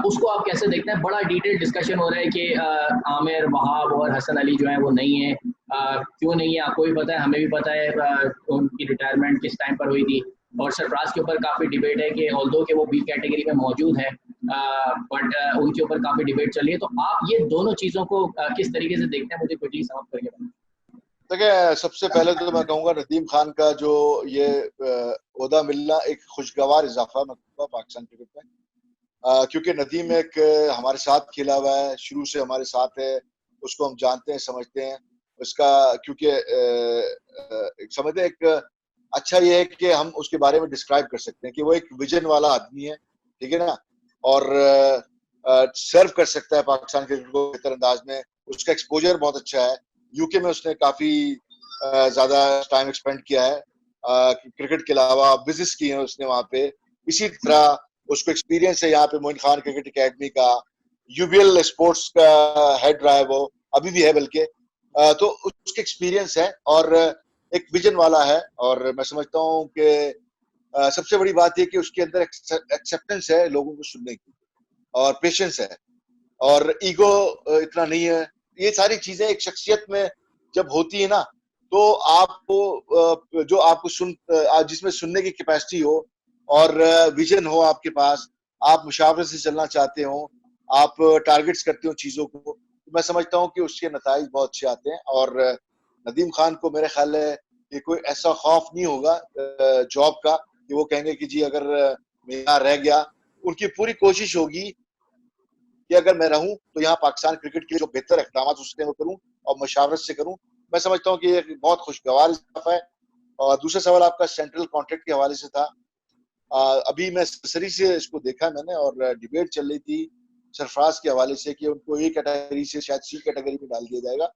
A: उसको आप कैसे देखते हैं? बड़ा डिटेल डिस्कशन हो रहा है कि आमिर, वहाब और हसन अली जो है वो नहीं है। क्यों नहीं है आपको भी पता है, हमें भी पता है उनकी रिटायरमेंट किस टाइम पर हुई थी। और सरफराज के ऊपर काफ़ी डिबेट है कि ऑल्दो के वो बी कैटेगरी में मौजूद है, बट उनके ऊपर काफ़ी डिबेट चल रही है। तो आप ये दोनों चीज़ों को किस तरीके से देखते हैं, मुझे क्विकली समझ करके बताएं।
B: देखिए सबसे पहले तो मैं कहूँगा नदीम खान का जो ये ओहदा मिलना एक खुशगवार इजाफा मैं कहूँगा पाकिस्तान क्रिकेट में, क्योंकि नदीम एक हमारे साथ खेला हुआ है, शुरू से हमारे साथ है, उसको हम जानते हैं समझते हैं उसका, क्योंकि समझते हैं एक अच्छा ये है कि हम उसके बारे में डिस्क्राइब कर सकते हैं कि वो एक विजन वाला आदमी है, ठीक है ना, और सर्व कर सकता है पाकिस्तान क्रिकेट को बेहतर अंदाज में। उसका एक्सपोजर बहुत अच्छा है, यूके में उसने काफी ज्यादा टाइम स्पेंड किया है, क्रिकेट के अलावा बिजनेस किए हैं उसने वहां पे। इसी तरह उसको एक्सपीरियंस है यहाँ पे मोइन खान क्रिकेट एकेडमी का, यूबीएल स्पोर्ट्स का हेड रहा है वो, अभी भी है बल्कि। तो उसके एक्सपीरियंस है और एक विजन वाला है। और मैं समझता हूँ कि सबसे बड़ी बात यह कि उसके अंदर एक्सेप्टेंस है लोगों को सुनने की, और पेशेंस है, और ईगो इतना नहीं है। ये सारी चीजें एक शख्सियत में जब होती है ना, तो आपको जो आपको जिसमें सुनने की कैपेसिटी हो और विजन हो आपके पास, आप मुशावरे से चलना चाहते हो, आप टारगेट्स करते हो चीजों को, तो मैं समझता हूँ कि उसके नताइज बहुत अच्छे आते हैं। और नदीम खान को मेरे ख्याल है कि कोई ऐसा खौफ नहीं होगा जॉब का कि वो कहेंगे कि जी अगर मैं यहाँ रह गया। उनकी पूरी कोशिश होगी कि अगर मैं रहूं तो यहाँ पाकिस्तान क्रिकेट के लिए जो बेहतर इक़दाम हो सकते हैं वो करूं और मशावरत से करूं। मैं समझता हूँ कि ये बहुत खुशगवार इजाफा है। और दूसरा सवाल आपका सेंट्रल कॉन्ट्रैक्ट के हवाले से था। अभी मैं सरी से इसको देखा मैंने, और डिबेट चल रही थी सरफराज के हवाले से कि उनको ए कैटेगरी से शायद सी कैटेगरी में डाल दिया जाएगा।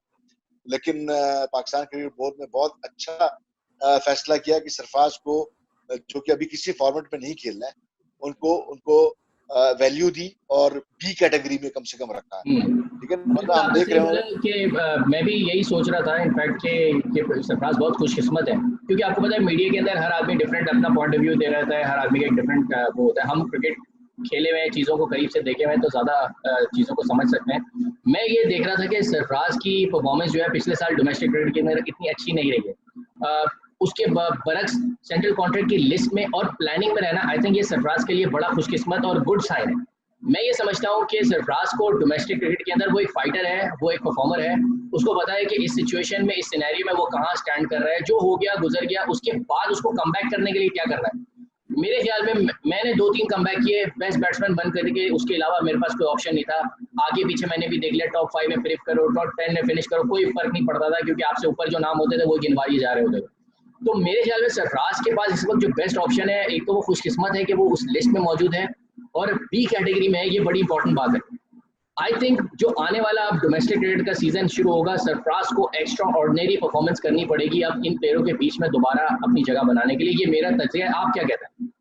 B: लेकिन पाकिस्तान क्रिकेट बोर्ड ने बहुत अच्छा फैसला किया कि सरफराज को, जो कि अभी किसी फॉर्मेट में नहीं खेलना है, उनको उनको वैल्यू दी और बी कैटेगरी में कम से कम रखा है। ठीक है, वरना
A: बिल्कुल
B: हम
A: आपने
B: देख
A: सही
B: रहे
A: बोला
B: हैं।
A: कि मैं भी यही सोच रहा था इनफैक्ट कि सरफराज बहुत खुशकिस्मत है, क्योंकि आपको पता है मीडिया के अंदर हर आदमी डिफरेंट अपना पॉइंट ऑफ व्यू दे रहता है, हर आदमी का एक डिफरेंट वो होता है। हम क्रिकेट खेले हुए चीज़ों को करीब से देखे हुए तो ज़्यादा चीज़ों को समझ सकते हैं। मैं ये देख रहा था कि सरफराज की परफॉर्मेंस जो है पिछले साल डोमेस्टिक क्रिकेट के अंदर इतनी अच्छी नहीं रही है। उसके बरक्स सेंट्रल कॉन्ट्रैक्ट की लिस्ट में और प्लानिंग में रहना, आई थिंक ये सरफराज के लिए बड़ा खुशकिस्मत और गुड साइन है। मैं ये समझता हूँ कि सरफराज को डोमेस्टिक क्रिकेट के अंदर वो एक फाइटर है, वो एक परफॉर्मर है। उसको पता है कि इस सिचुएशन में, इस सिनेरियो में वो कहाँ स्टैंड कर रहा है। जो हो गया गुजर गया, उसके बाद उसको कमबैक करने के लिए क्या करना है। मेरे ख्याल में मैंने 2-3 कमबैक किए, बेस्ट बैट्समैन बन करके, उसके अलावा मेरे पास कोई ऑप्शन नहीं था। आगे पीछे मैंने भी देख लिया, टॉप 5 में फिनिश करो, टॉप 10 में फिनिश करो, कोई फर्क नहीं पड़ता था, क्योंकि आपसे ऊपर जो नाम होते थे वो गिनवाए जा रहे होते थे। तो मेरे ख्याल में सरफराज के पास इस वक्त जो बेस्ट ऑप्शन है, एक तो वो खुशकिस्मत है कि वो उस लिस्ट में मौजूद है, और बी कैटेगरी में है, ये बड़ी इंपॉर्टेंट बात है। आई थिंक जो आने वाला अब डोमेस्टिक क्रिकेट का सीजन शुरू होगा, सरफराज को एक्स्ट्रा ऑर्डिनरी परफॉर्मेंस करनी पड़ेगी अब इन प्लेयरों के बीच में दोबारा अपनी जगह बनाने के लिए। ये मेरा तजज़िया है, आप क्या कहते हैं?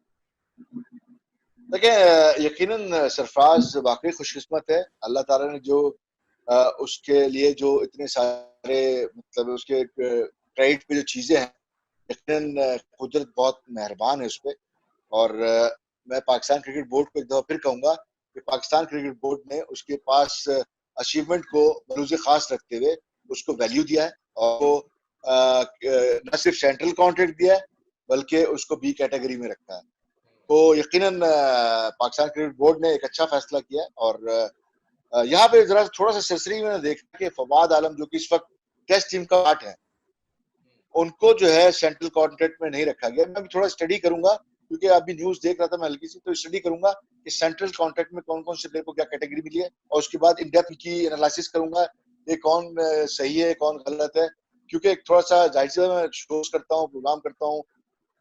B: देखिए, यकीनन सरफराज वाकई खुशकिस्मत है। अल्लाह ताला ने जो उसके लिए जो इतने सारे, मतलब उसके क्रेडिट पे जो चीजें हैं, यकीनन कुदरत बहुत मेहरबान है उस पर। और मैं पाकिस्तान क्रिकेट बोर्ड को एक दफा फिर कहूंगा कि पाकिस्तान क्रिकेट बोर्ड ने उसके पास अचीवमेंट को मरूज खास रखते हुए उसको वैल्यू दिया है, और वो न सिर्फ सेंट्रल कॉन्ट्रैक्ट दिया है बल्कि उसको बी कैटेगरी में रखा है। तो यकीनन पाकिस्तान क्रिकेट बोर्ड ने एक अच्छा फैसला किया है। और यहाँ पे जरा थोड़ा सा सरसरी में देखा कि फवाद आलम, जो कि इस वक्त टेस्ट टीम का पार्ट है, उनको जो है सेंट्रल कॉन्ट्रैक्ट में नहीं रखा गया। मैं भी थोड़ा स्टडी करूंगा, क्योंकि अभी न्यूज देख रहा था मैं हल्की सी, तो स्टडी करूंगा कि सेंट्रल कॉन्ट्रैक्ट में कौन कौन से प्लेयर को क्या कैटेगरी मिली है, और उसके बाद इन डेप्थ की एनालिसिस करूंगा ये कौन सही है कौन गलत है। क्योंकि एक थोड़ा सा जाहिर सी मैं शोज करता हूँ, प्रोग्राम करता हूँ,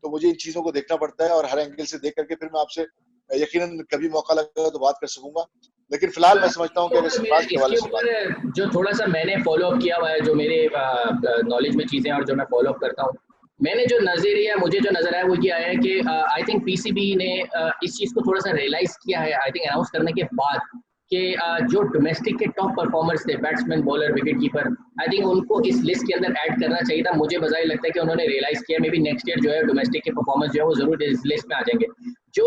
B: तो मुझे इन चीजों को देखना पड़ता है, और हर एंगल से देख करके फिर मैं आपसे यकीनन कभी मौका लगा तो बात कर सकूंगा। लेकिन फिलहाल मैं समझता हूँ कि अगर सरफराज के हवाले
A: इसके
B: से बात करें।
A: ऊपर जो थोड़ा सा मैंने फॉलो अप किया हुआ है, जो मेरे नॉलेज में चीज़ें और जो मैं फॉलो अप करता हूँ, मैंने जो नजरिया मुझे जो नजर आया वो ये आया कि आई थिंक पीसीबी ने इस चीज़ को थोड़ा सा रियलाइज किया है, आई थिंक अनाउंस करने के बाद, कि जो डोमेस्टिक के टॉप परफॉर्मर्स थे, batsman, bowler, wicket keeper, I think उनको इस लिस्ट के अंदर ऐड करना चाहिए था। मुझे बजाय लगता है कि उन्होंने रियलाइज किया, मे बी नेक्स्ट ईयर जो है डोमेस्टिक के परफॉर्मेंस जो है वो जरूर इस लिस्ट में आ जाएंगे। जो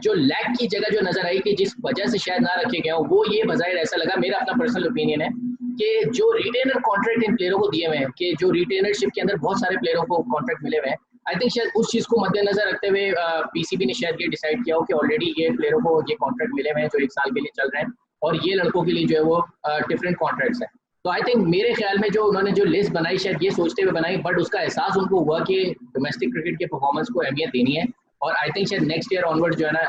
A: जो लैग की जगह जो नजर आई कि जिस वजह से शायद ना रखे गए हो, वो ये बजाय ऐसा लगा, मेरा अपना पर्सनल ओपिनियन है, कि जो रिटेनर कॉन्ट्रैक्ट इन प्लेयरों को दिए हुए हैं, कि जो रिटेनरशिप के अंदर बहुत सारे प्लेयरों को कॉन्ट्रैक्ट मिले हुए हैं, आई थिंक शायद उस चीज को मद्देनजर रखते हुए पीसीबी ने शायद ये डिसाइड किया हो कि ऑलरेडी ये प्लेयरों को ये कॉन्ट्रैक्ट मिले हुए हैं जो 1 साल के लिए चल रहे हैं, और ये लड़कों के लिए जो है वो डिफरेंट कॉन्ट्रैक्ट्स हैं। तो आई थिंक मेरे ख्याल में जो उन्होंने जो लिस्ट बनाई, शायद ये सोचते हुए बनाई, बट उसका एहसास उनको हुआ कि डोमेस्टिक क्रिकेट के परफॉर्मेंस को अहमियत देनी है। और आई थिंक शायद नेक्स्ट ईयर ऑनवर्ड जो है ना,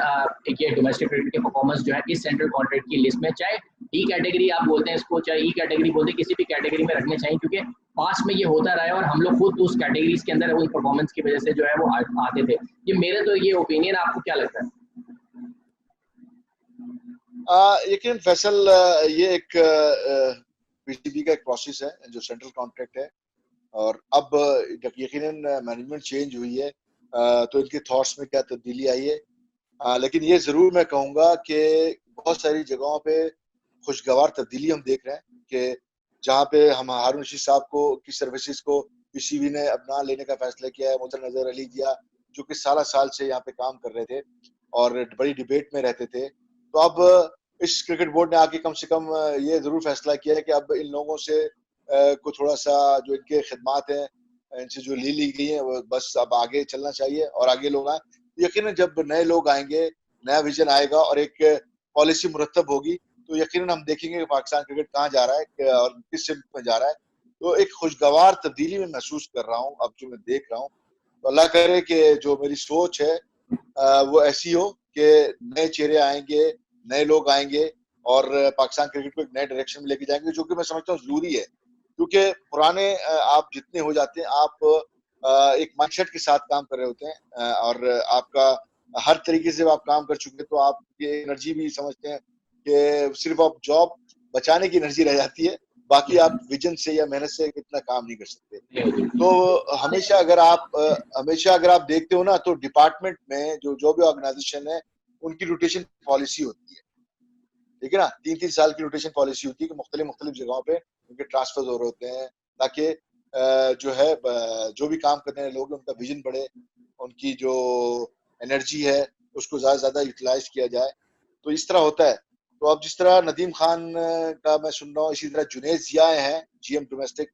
A: ये डोमेस्टिक क्रिकेट के परफॉर्मेंस जो है इस सेंट्रल कॉन्ट्रैक्ट की लिस्ट में, चाहे डी कैटेगरी आप बोलते हैं इसको, चाहे ई कैटेगरी बोलते हैं, किसी भी कैटेगरी में रखने चाहिए, क्योंकि पास में ये होता रहा है और हम लोग खुद उस कैटेगरीज के अंदर उन परफॉर्मेंस की वजह से जो है वो आते थे। ये मेरे तो ये ओपिनियन, आपको क्या लगता है?
B: यकीन फैसल, ये एक पीसीबी का एक प्रोसेस है जो सेंट्रल कॉन्ट्रैक्ट है, और अब यकीनन मैनेजमेंट चेंज हुई है, तो इनके थॉट्स में क्या तब्दीली आई है लेकिन ये जरूर मैं कहूंगा कि बहुत सारी जगहों पे खुशगवार तब्दीली हम देख रहे हैं कि जहाँ पे हम हारून रशीद साहब को की सर्विसेज को पीसीबी ने अपना लेने का फैसला किया है, मोहतरम नजर अली जिया जो कि साल साल से यहाँ पे काम कर रहे थे और बड़ी डिबेट में रहते थे, तो अब इस क्रिकेट बोर्ड ने आके कम से कम ये जरूर फैसला किया है कि अब इन लोगों से को थोड़ा सा जो इनके खिदमात हैं इनसे जो ली गई है वो बस अब आगे चलना चाहिए और आगे लोग आए। यकीनन जब नए लोग आएंगे, नया विजन आएगा और एक पॉलिसी मुरतब होगी तो यकीनन हम देखेंगे कि पाकिस्तान क्रिकेट कहाँ जा रहा है और किस सिमत में जा रहा है। तो एक खुशगवार तब्दीली में महसूस कर रहा हूँ अब जो मैं देख रहा हूँ। तो अल्लाह करे कि जो मेरी सोच है वो ऐसी हो कि नए चेहरे आएंगे, नए लोग आएंगे और पाकिस्तान क्रिकेट को एक नए डायरेक्शन में लेके जाएंगे, जो कि मैं समझता हूँ जरूरी है। क्योंकि पुराने आप जितने हो जाते हैं आप एक माइंडसेट के साथ काम कर रहे होते हैं और आपका हर तरीके से आप काम कर चुके हैं तो आप ये एनर्जी भी समझते हैं कि सिर्फ आप जॉब बचाने की एनर्जी रह जाती है, बाकी आप विजन से या मेहनत से इतना काम नहीं कर सकते। तो हमेशा अगर आप देखते हो ना तो डिपार्टमेंट में जो भी ऑर्गेनाइजेशन है उनकी रोटेशन पॉलिसी होती है, ठीक है ना, 3-3 साल की रोटेशन पॉलिसी होती है कि मुख्तलिफ जगहों पे उनके ट्रांसफर हो रहे होते हैं ताकि जो है जो भी काम करने वाले लोग हैं उनका विजन बढ़े, उनकी जो एनर्जी है उसको ज्यादा से ज्यादा यूटिलाइज किया जाए। तो इस तरह होता है। तो अब जिस तरह नदीम खान का मैं सुन रहा हूँ, इसी तरह जुनैद जिया हैं जीएम डोमेस्टिक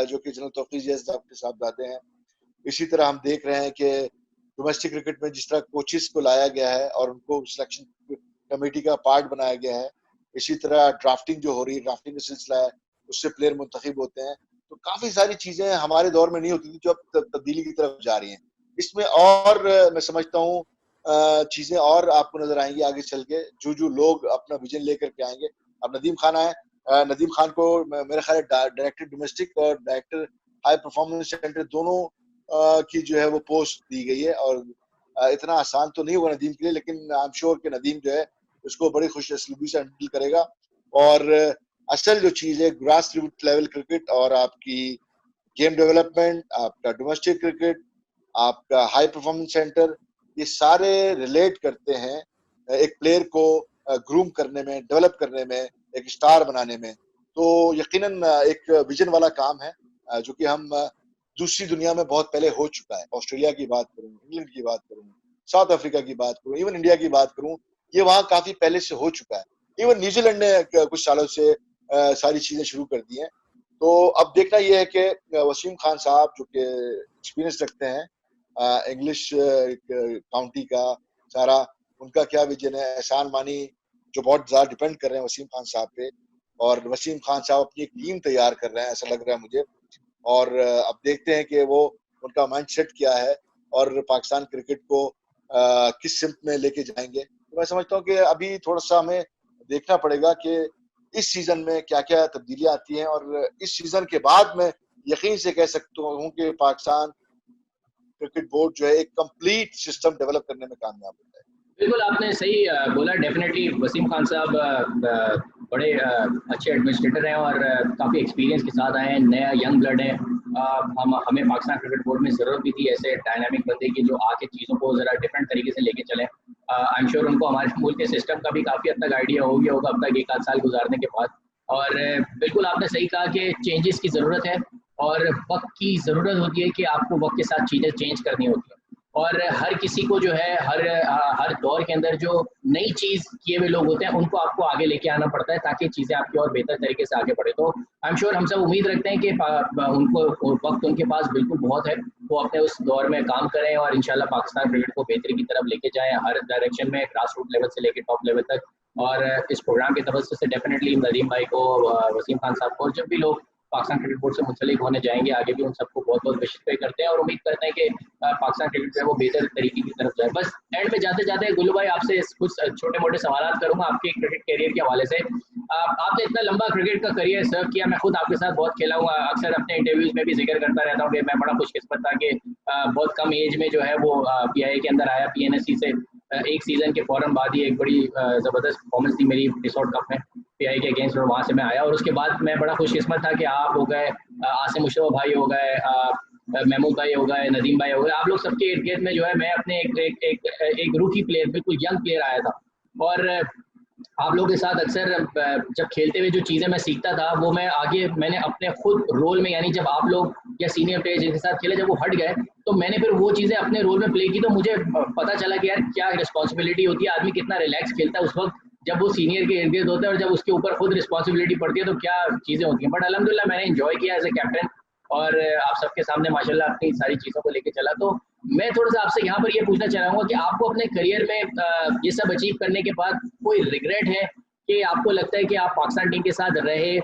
B: जो कि जनरल तौकीर जिया साहब के साहबजादे हैं। इसी तरह हम देख रहे हैं कि डोमेस्टिक क्रिकेट में जिस तरह कोचेस को लाया गया है और उनको सिलेक्शन कमेटी का पार्ट बनाया गया है, इसी तरह ड्राफ्टिंग जो हो रही है, ड्राफ्टिंग का सिलसिला है, उससे प्लेयर मुंतखब होते हैं। तो काफी सारी चीजें हमारे दौर में नहीं होती थी जो अब तब्दीली की तरफ जा रही हैं। इसमें और मैं समझता हूँ चीजें और आपको नजर आएंगी आगे चल के, जो लोग अपना विजन लेकर के आएंगे। अब नदीम खान आए, नदीम खान को मेरा ख्याल है डायरेक्टर डोमेस्टिक और डायरेक्टर हाई परफॉर्मेंस सेंटर दोनों की जो है वो पोस्ट दी गई है और इतना आसान तो नहीं होगा नदीम के लिए, लेकिन आई एम श्योर कि नदीम जो है उसको बड़ी खुश असलूबी से हैंडल करेगा। और असल जो चीज है ग्रास रूट लेवल क्रिकेट और आपकी गेम डेवलपमेंट, आपका डोमेस्टिक क्रिकेट, आपका हाई परफॉर्मेंस सेंटर, ये सारे रिलेट करते हैं एक प्लेयर को ग्रूम करने में, डेवलप करने में, एक स्टार बनाने में। तो यकीनन एक विजन वाला काम है जो कि हम दूसरी दुनिया में बहुत पहले हो चुका है। ऑस्ट्रेलिया की बात करूं, इंग्लैंड की बात करूं, साउथ अफ्रीका की बात करूं, इवन इंडिया की बात करूं, ये वहां काफी पहले से हो चुका है। इवन न्यूजीलैंड ने कुछ सालों से सारी चीजें शुरू कर दी हैं। तो अब देखना यह है कि वसीम खान साहब जो कि एक्सपीरियंस रखते हैं इंग्लिश काउंटी का सारा, उनका क्या विजन है। एहसान मानी जो बहुत ज्यादा डिपेंड कर रहे हैं वसीम खान साहब पे, और वसीम खान साहब अपनी एक टीम तैयार कर रहे हैं ऐसा लग रहा है मुझे। और अब देखते हैं कि वो उनका माइंडसेट क्या है और पाकिस्तान क्रिकेट को किस सिमत में लेके जाएंगे। तो मैं समझता हूँ कि अभी थोड़ा सा हमें देखना पड़ेगा कि इस सीजन में क्या क्या तब्दीलियां आती हैं और इस सीजन के बाद मैं यकीन से कह सकता हूँ कि पाकिस्तान क्रिकेट बोर्ड जो है एक कंप्लीट सिस्टम डेवलप करने में कामयाब होता है।
A: बिल्कुल आपने सही बोला। डेफिनेटली वसीम खान साहब बड़े अच्छे एडमिनिस्ट्रेटर हैं और काफ़ी एक्सपीरियंस के साथ आए हैं, नया यंग ब्लड है। हमें पाकिस्तान क्रिकेट बोर्ड में ज़रूरत भी थी ऐसे डायनामिक बंदे की जो आके चीज़ों को ज़रा डिफरेंट तरीके से लेके चलें। आई एम श्योर उनको हमारे मुल्क के सिस्टम का भी काफ़ी हद तक आइडिया हो गया होगा अब तक 1 आध साल गुजारने के बाद। और बिल्कुल आपने सही कहा कि चेंजेस की ज़रूरत है और वक्त की ज़रूरत होती है कि आपको वक्त के साथ चीज़ें चेंज करनी होती हैं। और हर किसी को जो है हर दौर के अंदर जो नई चीज़ किए हुए लोग होते हैं उनको आपको आगे लेके आना पड़ता है ताकि चीज़ें आपकी और बेहतर तरीके से आगे बढ़े। तो आई एम श्योर हम सब उम्मीद रखते हैं कि उनको वक्त उनके पास बिल्कुल बहुत है, वो अपने उस दौर में काम करें और इंशाल्लाह पाकिस्तान क्रिकेट को बेहतरी की तरफ लेके जाएं हर डायरेक्शन में, ग्रास रूट लेवल से लेकर टॉप लेवल तक। और इस प्रोग्राम के तवज्जो से डेफिनेटली नदीम भाई को, वसीम खान साहब को, और जब भी लोग पाकिस्तान क्रिकेट बोर्ड से मुंसलिक होने जाएंगे आगे भी उन सबको बहुत बहुत विशेष पे करते हैं और उम्मीद करते हैं कि पाकिस्तान क्रिकेट जो है वो बेहतर तरीके की तरफ जाए। बस एंड में जाते जाते गुल्लू भाई आपसे कुछ छोटे मोटे सवाल करूंगा आपके क्रिकेट करियर के हवाले से। आपने इतना लंबा क्रिकेट का करियर सर्व किया, मैं खुद आपके साथ बहुत खेला हूँ, अक्सर अपने इंटरव्यूज में भी जिक्र करता रहता हूँ कि मैं बड़ा खुशकिस्मत था कि बहुत कम एज में जो है वो PIA के अंदर आया, PNSC से एक सीजन के फौरन बाद ही एक बड़ी ज़बरदस्त परफॉर्मेंस थी मेरी रिसोर्ट कप में PIA के अगेंस्ट, और वहाँ से मैं आया। और उसके बाद मैं बड़ा खुशकिस्मत था कि आप हो गए, आसिम मुशतबा भाई हो गए, महमूद भाई हो गए, नदीम भाई हो गए, आप लोग सबके इर्द गिर्द में जो है मैं अपने एक रूकी प्लेयर, बिल्कुल यंग प्लेयर आया था। और आप लोगों के साथ अक्सर जब खेलते हुए जो चीज़ें मैं सीखता था वो मैं आगे मैंने अपने खुद रोल में, यानी जब आप लोग या सीनियर प्लेयर जिनके साथ खेले जब वो हट गए तो मैंने फिर वो चीज़ें अपने रोल में प्ले की, तो मुझे पता चला कि यार क्या रिस्पॉन्सिबिलिटी होती है, आदमी कितना रिलैक्स खेलता है उस वक्त जब वो सीनियर के इर्द गिर्द होता है, और जब उसके ऊपर खुद रिस्पॉन्सिबिलिटी पड़ती है तो क्या चीज़ें होती हैं। बट अलहमदिल्ला मैंने इन्जॉय किया एज ए कैप्टन, और आप सबके सामने माशाल्लाह अपनी सारी चीज़ों को लेके चला। तो मैं थोड़ा सा आपसे यहाँ पर ये पूछना चाहूँगा कि आपको अपने करियर में ये सब अचीव करने के बाद कोई रिग्रेट है कि आपको लगता है कि आप पाकिस्तान टीम के साथ रहे,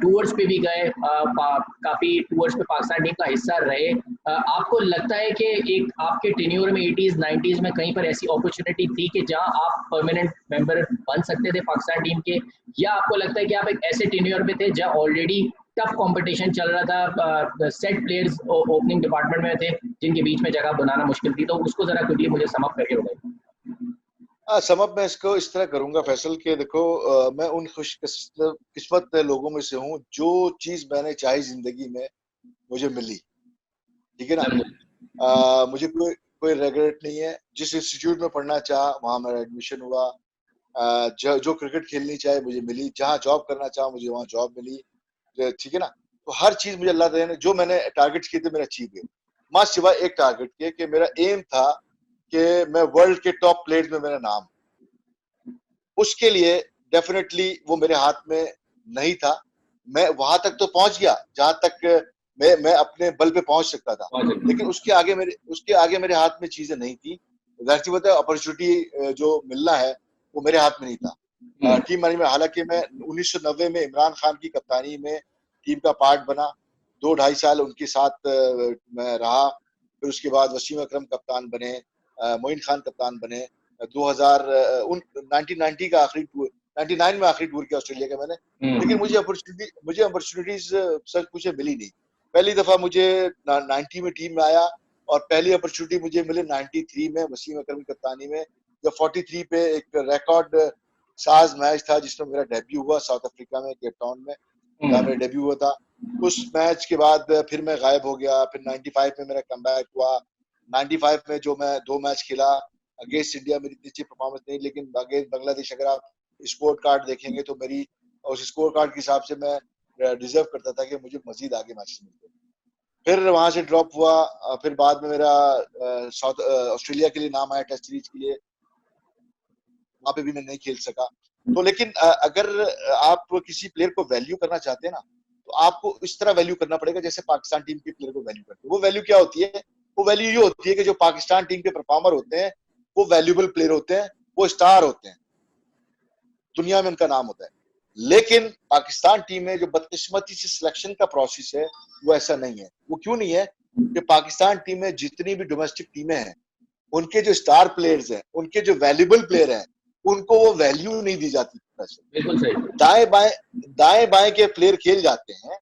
A: टूर्स पे भी गए, काफ़ी टूर्स पे पाकिस्तान टीम का हिस्सा रहे, आपको लगता है कि एक आपके टेन्योर में 80s 90s में कहीं पर ऐसी अपॉर्चुनिटी थी कि जहां आप परमानेंट मेंबर बन सकते थे पाकिस्तान टीम के, या आपको लगता है कि आप एक ऐसे टेन्योर में थे जहां ऑलरेडी टफ कंपटीशन चल रहा था, सेट प्लेयर्स ओपनिंग डिपार्टमेंट में थे जिनके बीच में जगह बनाना मुश्किल थी? तो उसको जरा क्विकली मुझे समअप करके बताइए।
B: समअप मैं इसको इस तरह करूंगा फैसल के देखो, मैं उन खुशकिस्मत लोगों में से हूँ जो चीज मैंने चाही जिंदगी में मुझे मिली। ठीक है ना। मुझे कोई कोई रेगरेट नहीं है। जिस इंस्टीट्यूट में पढ़ना चाहा वहां मेरा एडमिशन हुआ, जो क्रिकेट खेलनी चाहे मुझे मिली, जहाँ जॉब करना चाहा मुझे वहां जॉब मिली। ठीक है ना। तो हर चीज मुझे अल्लाह ताला ने जो मैंने टारगेट्स किए थे मेरे अचीव हुए, मां सिवाय एक टारगेट के कि मेरा एम था कि मैं वर्ल्ड के टॉप प्लेयर्स में मेरा नाम, उसके लिए डेफिनेटली वो मेरे हाथ में नहीं था। मैं वहां तक तो पहुंच गया जहां तक मैं अपने बल पे पहुंच सकता था, लेकिन उसके आगे मेरे हाथ में चीजें नहीं थी। जाहिर सी बात है अपॉर्चुनिटी जो मिलना है वो मेरे हाथ में नहीं था। टीम मैनेजमेंट, हालांकि मैं 1990 में इमरान खान की कप्तानी में टीम का पार्ट बना, 2-2.5 साल उनके साथ मैं रहा। फिर उसके बाद वसीम अकरम कप्तान बने, मोइन खान कप्तान बने। 1990 का आखिरी टूर, 99 में आखिरी टूर किया ऑस्ट्रेलिया का मैंने। लेकिन मुझे अपॉर्चुनिटीज सच मुझे मिली नहीं। पहली दफा मुझे 90 में टीम में आया और पहली अपॉर्चुनिटी मुझे मिली 93 में वसीम अकरम की कप्तानी में, जब 43 पे एक रिकॉर्ड साज मैच था जिसमें मेरा डेब्यू हुआ साउथ अफ्रीका में, केप टाउन में जहाँ मेरा डेब्यू हुआ था। उस मैच के बाद फिर मैं गायब हो गया। फिर 95 में मेरा कमबैक हुआ। 95 में जो मैं 2 मैच खेला अगेंस्ट इंडिया, मेरी इतनी अच्छी परफॉर्मेंस नहीं, लेकिन अगेंस्ट बांग्लादेश अगर आप स्कोर कार्ड देखेंगे तो मेरी उस स्कोर कार्ड के हिसाब से मैं डिजर्व करता था कि मुझे मजीद आगे मैचेस मिलते। फिर वहां से ड्रॉप हुआ। फिर बाद में मेरा साउथ ऑस्ट्रेलिया के लिए नाम आया टेस्ट सीरीज के लिए, वहां पे भी मैं नहीं खेल सका। तो लेकिन अगर आप किसी प्लेयर को वैल्यू करना चाहते हैं ना, तो आपको इस तरह वैल्यू करना पड़ेगा जैसे पाकिस्तान टीम के प्लेयर को वैल्यू करते हैं। वो वैल्यू क्या होती है? वो वैल्यू ये होती है कि जो पाकिस्तान टीम के परफॉर्मर होते हैं वो वैल्यूबल प्लेयर होते हैं, वो स्टार होते हैं, दुनिया में उनका नाम होता है। लेकिन पाकिस्तान टीम में जो बदकिस्मती से सिलेक्शन का प्रोसेस है वो ऐसा नहीं है। वो क्यों नहीं है? कि पाकिस्तान टीम में जितनी भी डोमेस्टिक टीमें हैं, उनके जो स्टार प्लेयर्स हैं, उनके जो वैल्यूबल प्लेयर हैं, उनको वो वैल्यू नहीं दी जाती।
A: बिल्कुल सही।
B: दाएं बाएं के प्लेयर खेल जाते हैं,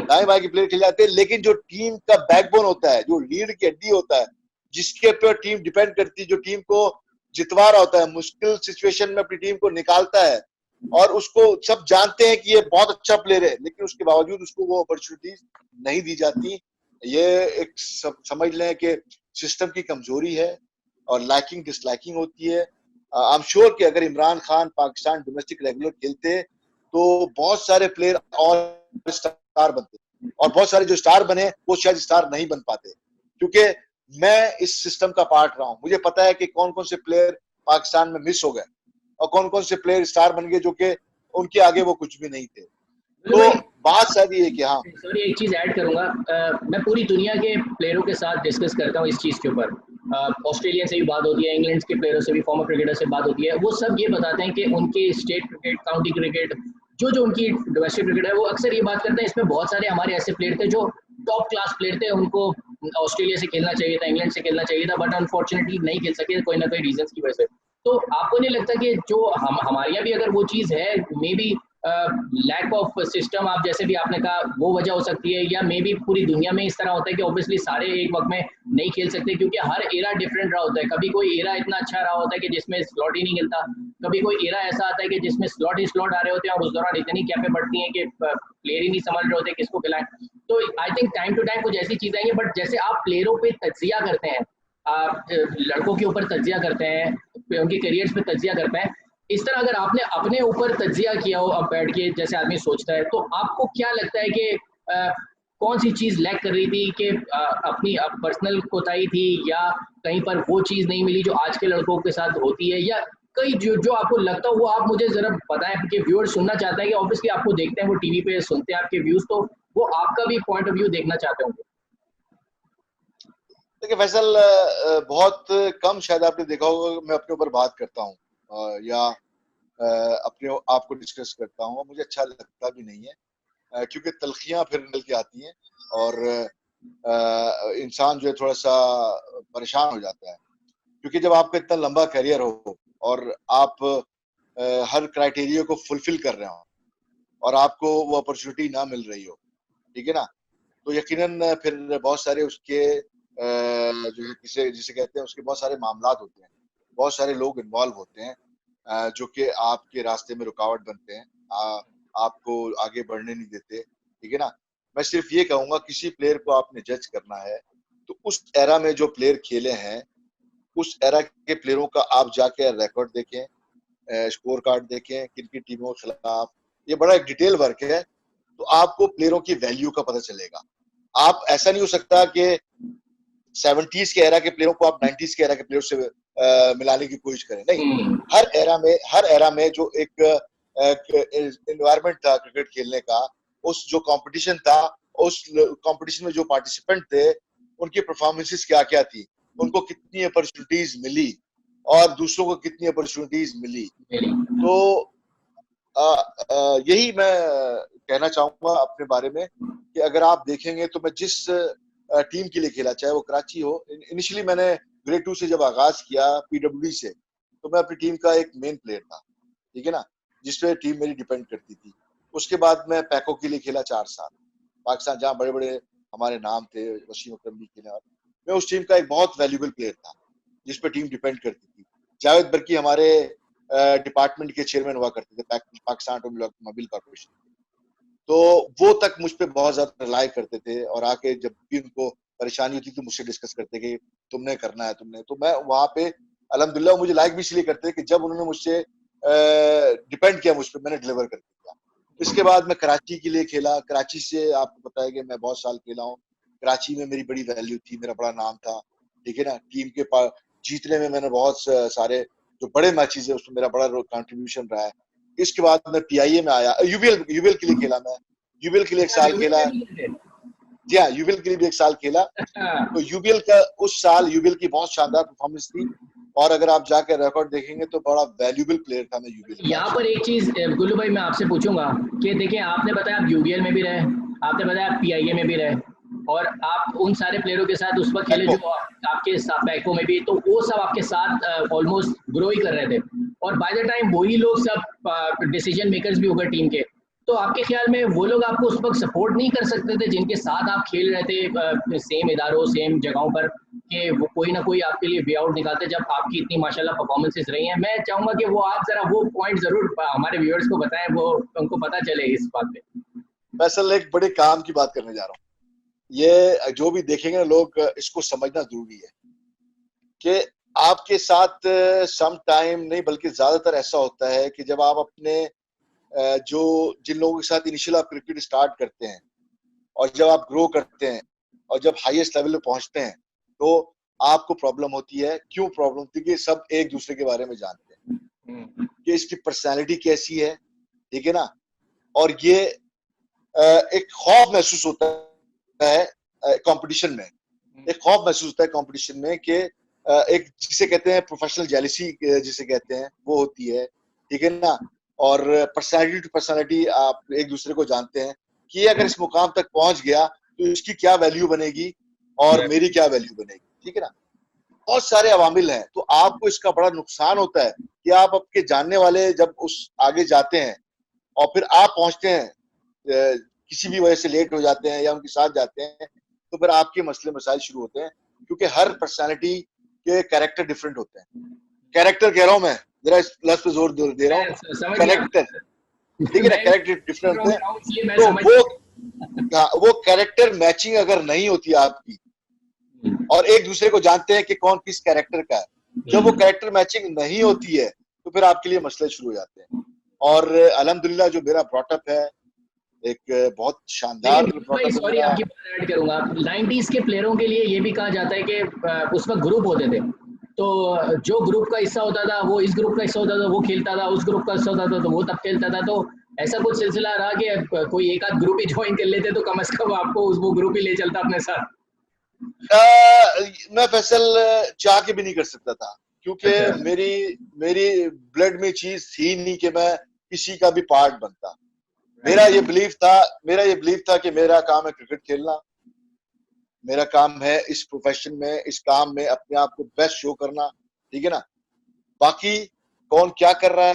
B: दाएं बाएं के प्लेयर खेल जाते हैं, लेकिन जो टीम का बैकबोन होता है, जो लीड की हड्डी होता है, जिसके ऊपर टीम डिपेंड करती है, जो टीम को जितवा रहा होता है, मुश्किल सिचुएशन में अपनी टीम को निकालता है, और उसको सब जानते हैं कि ये बहुत अच्छा प्लेयर है, लेकिन उसके बावजूद उसको वो अपॉर्चुनिटी नहीं दी जाती। ये एक समझ लें कि सिस्टम की कमजोरी है और लाइकिंग डिसलाइकिंग होती है। आई एम श्योर कि अगर इमरान खान पाकिस्तान डोमेस्टिक रेगुलर खेलते तो बहुत सारे प्लेयर और स्टार बनते, और बहुत सारे जो स्टार बने वो शायद स्टार नहीं बन पाते, क्योंकि मैं इस सिस्टम का पार्ट रहा हूं। मुझे पता है कि कौन कौन से प्लेयर पाकिस्तान में मिस हो गए और कौन कौन से प्लेयर स्टार बन गए जो कि उनके आगे वो कुछ भी नहीं थे। तो बात शायद ये है कि हाँ,
A: सॉरी एक चीज ऐड करूंगा, मैं पूरी दुनिया के प्लेयरों के साथ डिस्कस करता हूँ इस चीज के ऊपर। ऑस्ट्रेलिया से भी बात होती है, इंग्लैंड के प्लेयरों से भी, फॉर्मर क्रिकेटर से बात होती है, वो सब ये बताते हैं कि उनके स्टेट क्रिकेट, काउंटी क्रिकेट, जो उनकी डोमेस्टिक क्रिकेट है, वो अक्सर ये बात करते हैं इसमें बहुत सारे हमारे ऐसे प्लेयर थे जो टॉप क्लास प्लेयर थे, उनको ऑस्ट्रेलिया से खेलना चाहिए था, इंग्लैंड से खेलना चाहिए था, बट अनफॉर्चुनेटली नहीं खेल सके कोई ना कोई रीजन की वजह से। तो आपको नहीं लगता कि जो हमारे यहाँ भी अगर वो चीज़ है, maybe lack of system, आप जैसे भी आपने कहा, वो वजह हो सकती है, या मे बी पूरी दुनिया में इस तरह होता है कि ऑब्वियसली सारे एक वक्त में नहीं खेल सकते, क्योंकि हर एरा डिफरेंट रहा होता है। कभी कोई एरा इतना अच्छा रहा होता है कि जिसमें स्लॉट ही नहीं मिलता, कभी कोई एरा ऐसा आता है कि जिसमें स्लॉट ही स्लॉट आ रहे होते हैं और उस दौरान इतनी कैपें बढ़ती हैं कि प्लेयर ही नहीं समझ रहे होते किसको खिलाएं। तो I think time to time कुछ ऐसी चीजें आएंगी। बट जैसे आप प्लेयरों पे तज्जिया करते हैं, आप लड़कों के ऊपर तज्जिया करते हैं, उनके करियर्स पे तज्जिया करते हैं, इस तरह अगर आपने अपने ऊपर तज्जिया किया हो अब बैठ के जैसे आदमी सोचता है, तो आपको क्या लगता है कि कौन सी चीज लैक कर रही थी कि अपनी पर्सनल कोताही थी, या कहीं पर वो चीज नहीं मिली जो आज के लड़कों के साथ होती है, या कई जो आपको लगता हो वो आप मुझे जरा बताएं कि व्यूअर्स सुनना चाहता है कि ऑब्वियसली आपको देखते हैं वो टीवी पे सुनते हैं आपके व्यूज, तो वो आपका भी पॉइंट ऑफ व्यू देखना चाहते होंगे।
B: देखिए फैसल, बहुत कम शायद आपने देखा होगा मैं अपने ऊपर बात करता हूँ या अपने आप को डिस्कस करता हूँ, मुझे अच्छा लगता भी नहीं है क्योंकि तलखियां फिर निकल के आती हैं और इंसान जो है थोड़ा सा परेशान हो जाता है, क्योंकि जब आपका इतना लंबा करियर हो और आप हर क्राइटेरिया को फुलफिल कर रहे हो और आपको वो अपॉर्चुनिटी ना मिल रही हो, ठीक है ना, तो यकीनन फिर बहुत सारे उसके जो है किसे जिसे कहते हैं उसके बहुत सारे मामला होते हैं, बहुत सारे लोग इन्वॉल्व होते हैं जो कि आपके रास्ते में रुकावट बनते हैं, आपको आगे बढ़ने नहीं देते, ठीक है ना। मैं सिर्फ ये कहूंगा किसी प्लेयर को आपने जज करना है तो उस एरा में जो प्लेयर खेले हैं उस एरा के प्लेयरों का आप जाके रिकॉर्ड देखें, स्कोर कार्ड देखें किन किन टीमों के खिलाफ, ये बड़ा एक डिटेल वर्क है, तो आपको प्लेयरों की वैल्यू का पता चलेगा। आप ऐसा नहीं हो सकता कि 70s के एरा के प्लेयरों को आप 90s के एरा के प्लेयर से मिलाने की कोशिश करें, नहीं। हर एरा में जो एक एनवायरनमेंट था क्रिकेट खेलने का, उस जो कंपटीशन था, उस कंपटीशन में जो पार्टिसिपेंट थे उनकी परफॉर्मेंसेस क्या क्या थी, उनको कितनी अपॉर्चुनिटीज मिली और दूसरों को कितनी अपॉर्चुनिटीज मिली। तो यही मैं कहना चाहूंगा अपने बारे में कि अगर आप देखेंगे तो मैं जिस टीम के लिए खेला, चाहे वो कराची हो, इनिशियली मैंने ग्रेड 2 से जब आगाज किया पीडब्ल्यूडी से, तो मैं अपनी टीम का एक मेन प्लेयर था, ठीक है ना, जिसपे टीम मेरी डिपेंड करती थी। उसके बाद मैं पैको के लिए खेला 4 साल पाकिस्तान, जहाँ बड़े बड़े हमारे नाम थे, वसीम अकरम भी खेला। मैं उस टीम का एक बहुत वैल्यूबल प्लेयर था जिसपे टीम डिपेंड करती थी। जावेद बर्की हमारे डिपार्टमेंट के चेयरमैन हुआ करते थे पाकिस्तान ऑटोमोबाइल कॉर्पोरेशन, तो वो तक मुझ पे बहुत ज्यादा रिलाई करते थे और आके जब भी उनको परेशानी होती थी मुझसे डिस्कस करते कि तुमने करना है तुमने, तो मैं वहां पे अल्हम्दुलिल्लाह मुझे लाइक भी इसलिए करते कि जब उन्होंने मुझसे डिपेंड किया मुझ पर, मैंने डिलीवर कर दिया। इसके बाद मैं कराची के लिए खेला, कराची से आपको पता है कि मैं बहुत साल खेला हूँ, कराची में मेरी बड़ी वैल्यू थी, मेरा बड़ा नाम था, ठीक है ना, टीम के जीतने में मैंने बहुत सारे जो बड़े मैचेस है उसमें मेरा बड़ा कंट्रीब्यूशन रहा है। इसके बाद मैं पीआईए में आया, यूबीएल के लिए खेला, मैं यूबीएल के लिए 1 साल खेला, जी हाँ यूबीएल के लिए भी 1 साल खेला। तो यूबीएल का उस साल यूबीएल की बहुत शानदार परफॉर्मेंस थी और अगर आप जाकर रिकॉर्ड देखेंगे तो बड़ा वैल्यूबल प्लेयर था मैं यूबीएल।
A: यहाँ पर एक चीज गुल्लू भाई मैं आपसे पूछूंगा कि देखिए आपने बताया आप यूबीएल में भी रहे, आपने बताया आप पीआईए में भी रहे, और आप उन सारे प्लेयरों के साथ उस वक्त खेले जो आपके साथ पैको में भी, तो वो सब आपके साथ ऑलमोस्ट ग्रो ही कर रहे थे, और बाय द टाइम वही लोग सब डिसीजन मेकर्स भी हो गए टीम के। तो आपके ख्याल में वो लोग आपको उस वक्त सपोर्ट नहीं कर सकते थे जिनके साथ आप खेल रहे थे सेम इदारों सेम जगहों पर, कि वो कोई ना कोई आपके लिए वे आउट निकालते जब आपकी इतनी माशाल्लाह परफॉर्मेंसेस रही हैं? मैं चाहूंगा कि वो आप जरा वो पॉइंट जरूर हमारे व्यूअर्स को बताएं, वो उनको पता चले इस बात पे।
B: मैं असल एक बड़े काम की बात करने जा रहा हूँ, ये जो भी देखेंगे लोग इसको समझना जरूरी है कि आपके साथ सम टाइम नहीं बल्कि ज्यादातर ऐसा होता है कि जब आप अपने जो जिन लोगों के साथ इनिशियल आप क्रिकेट स्टार्ट करते हैं और जब आप ग्रो करते हैं और जब हाईएस्ट लेवल पे पहुंचते हैं तो आपको प्रॉब्लम होती है। क्यों प्रॉब्लम होती है? कि सब एक दूसरे के बारे में जानते हैं कि इसकी पर्सनालिटी कैसी है, ठीक है ना, और ये एक खौफ महसूस होता है कंपटीशन में, एक खौफ महसूस होता है कंपटीशन में कि एक जिसे कहते हैं प्रोफेशनल जेलसी जिसे कहते हैं वो होती है, ठीक है ना, और पर्सनालिटी टू पर्सनालिटी आप एक दूसरे को जानते हैं कि अगर इस मुकाम तक पहुंच गया तो इसकी क्या वैल्यू बनेगी और मेरी क्या वैल्यू बनेगी, ठीक है ना। बहुत सारे अवामिल हैं, तो आपको इसका बड़ा नुकसान होता है कि आप आपके जानने वाले जब उस आगे जाते हैं और फिर आप पहुंचते हैं किसी भी वजह से लेट हो जाते हैं या उनके साथ जाते हैं, तो फिर आपके मसले मसाइल शुरू होते हैं, क्योंकि हर पर्सनालिटी के कैरेक्टर डिफरेंट होते हैं। कैरेक्टर कह रहा हूं मैं, जरा इस प्लस पे जोर दे रहा हूँ, कैरेक्टर, ठीक है ना, कैरेक्टर डिफरेंट होते हैं, तो वो कैरेक्टर मैचिंग अगर नहीं होती आपकी और एक दूसरे को जानते हैं कि कौन किस कैरेक्टर का है, जब वो कैरेक्टर मैचिंग नहीं होती है तो फिर आपके लिए मसले शुरू हो जाते हैं। और अल्हम्दुलिल्लाह जो मेरा ब्रॉटअप है एक बहुत शानदार
A: लेकिन भाई
B: ब्रॉटअप है
A: सॉरी
B: मेरा।
A: आपकी बात ऐड करूंगा, 90s के प्लेयरों के लिए ये भी कहा जाता है कि उसमें ग्रुप होते थे, तो जो ग्रुप का हिस्सा होता था वो इस ग्रुप का हिस्सा होता था, वो खेलता था, उस ग्रुप का हिस्सा होता था तो वो तब खेलता था। तो ऐसा कुछ सिलसिला रहा कि कोई एक आध ग्रुप ही ज्वाइन कर लेते तो कम से कम आपको वो ग्रुप ही ले चलता अपने साथ।
B: मैं फैसल चाह के भी नहीं कर सकता था, क्योंकि
A: अच्छा।
B: मेरी मेरी ब्लड में चीज थी नहीं कि मैं किसी का भी पार्ट बनता। मेरा ये बिलीफ था कि मेरा काम है क्रिकेट खेलना, मेरा काम है इस प्रोफेशन में, इस काम में अपने आप को बेस्ट शो करना, ठीक है ना। बाकी कौन क्या कर रहा है,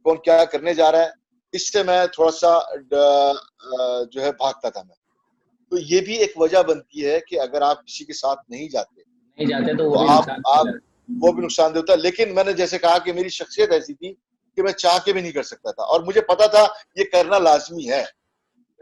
B: कौन क्या करने जा रहा है, इससे मैं थोड़ा सा जो है भागता था मैं। तो ये भी एक वजह बनती है कि अगर आप किसी के साथ नहीं जाते
A: नहीं जाते तो
B: तो
A: वो भी नुकसान
B: आप
A: होगा।
B: वो भी नुकसान देता है। लेकिन मैंने जैसे कहा कि मेरी शख्सियत ऐसी थी कि मैं चाह के भी नहीं कर सकता था, और मुझे पता था ये करना लाजमी है,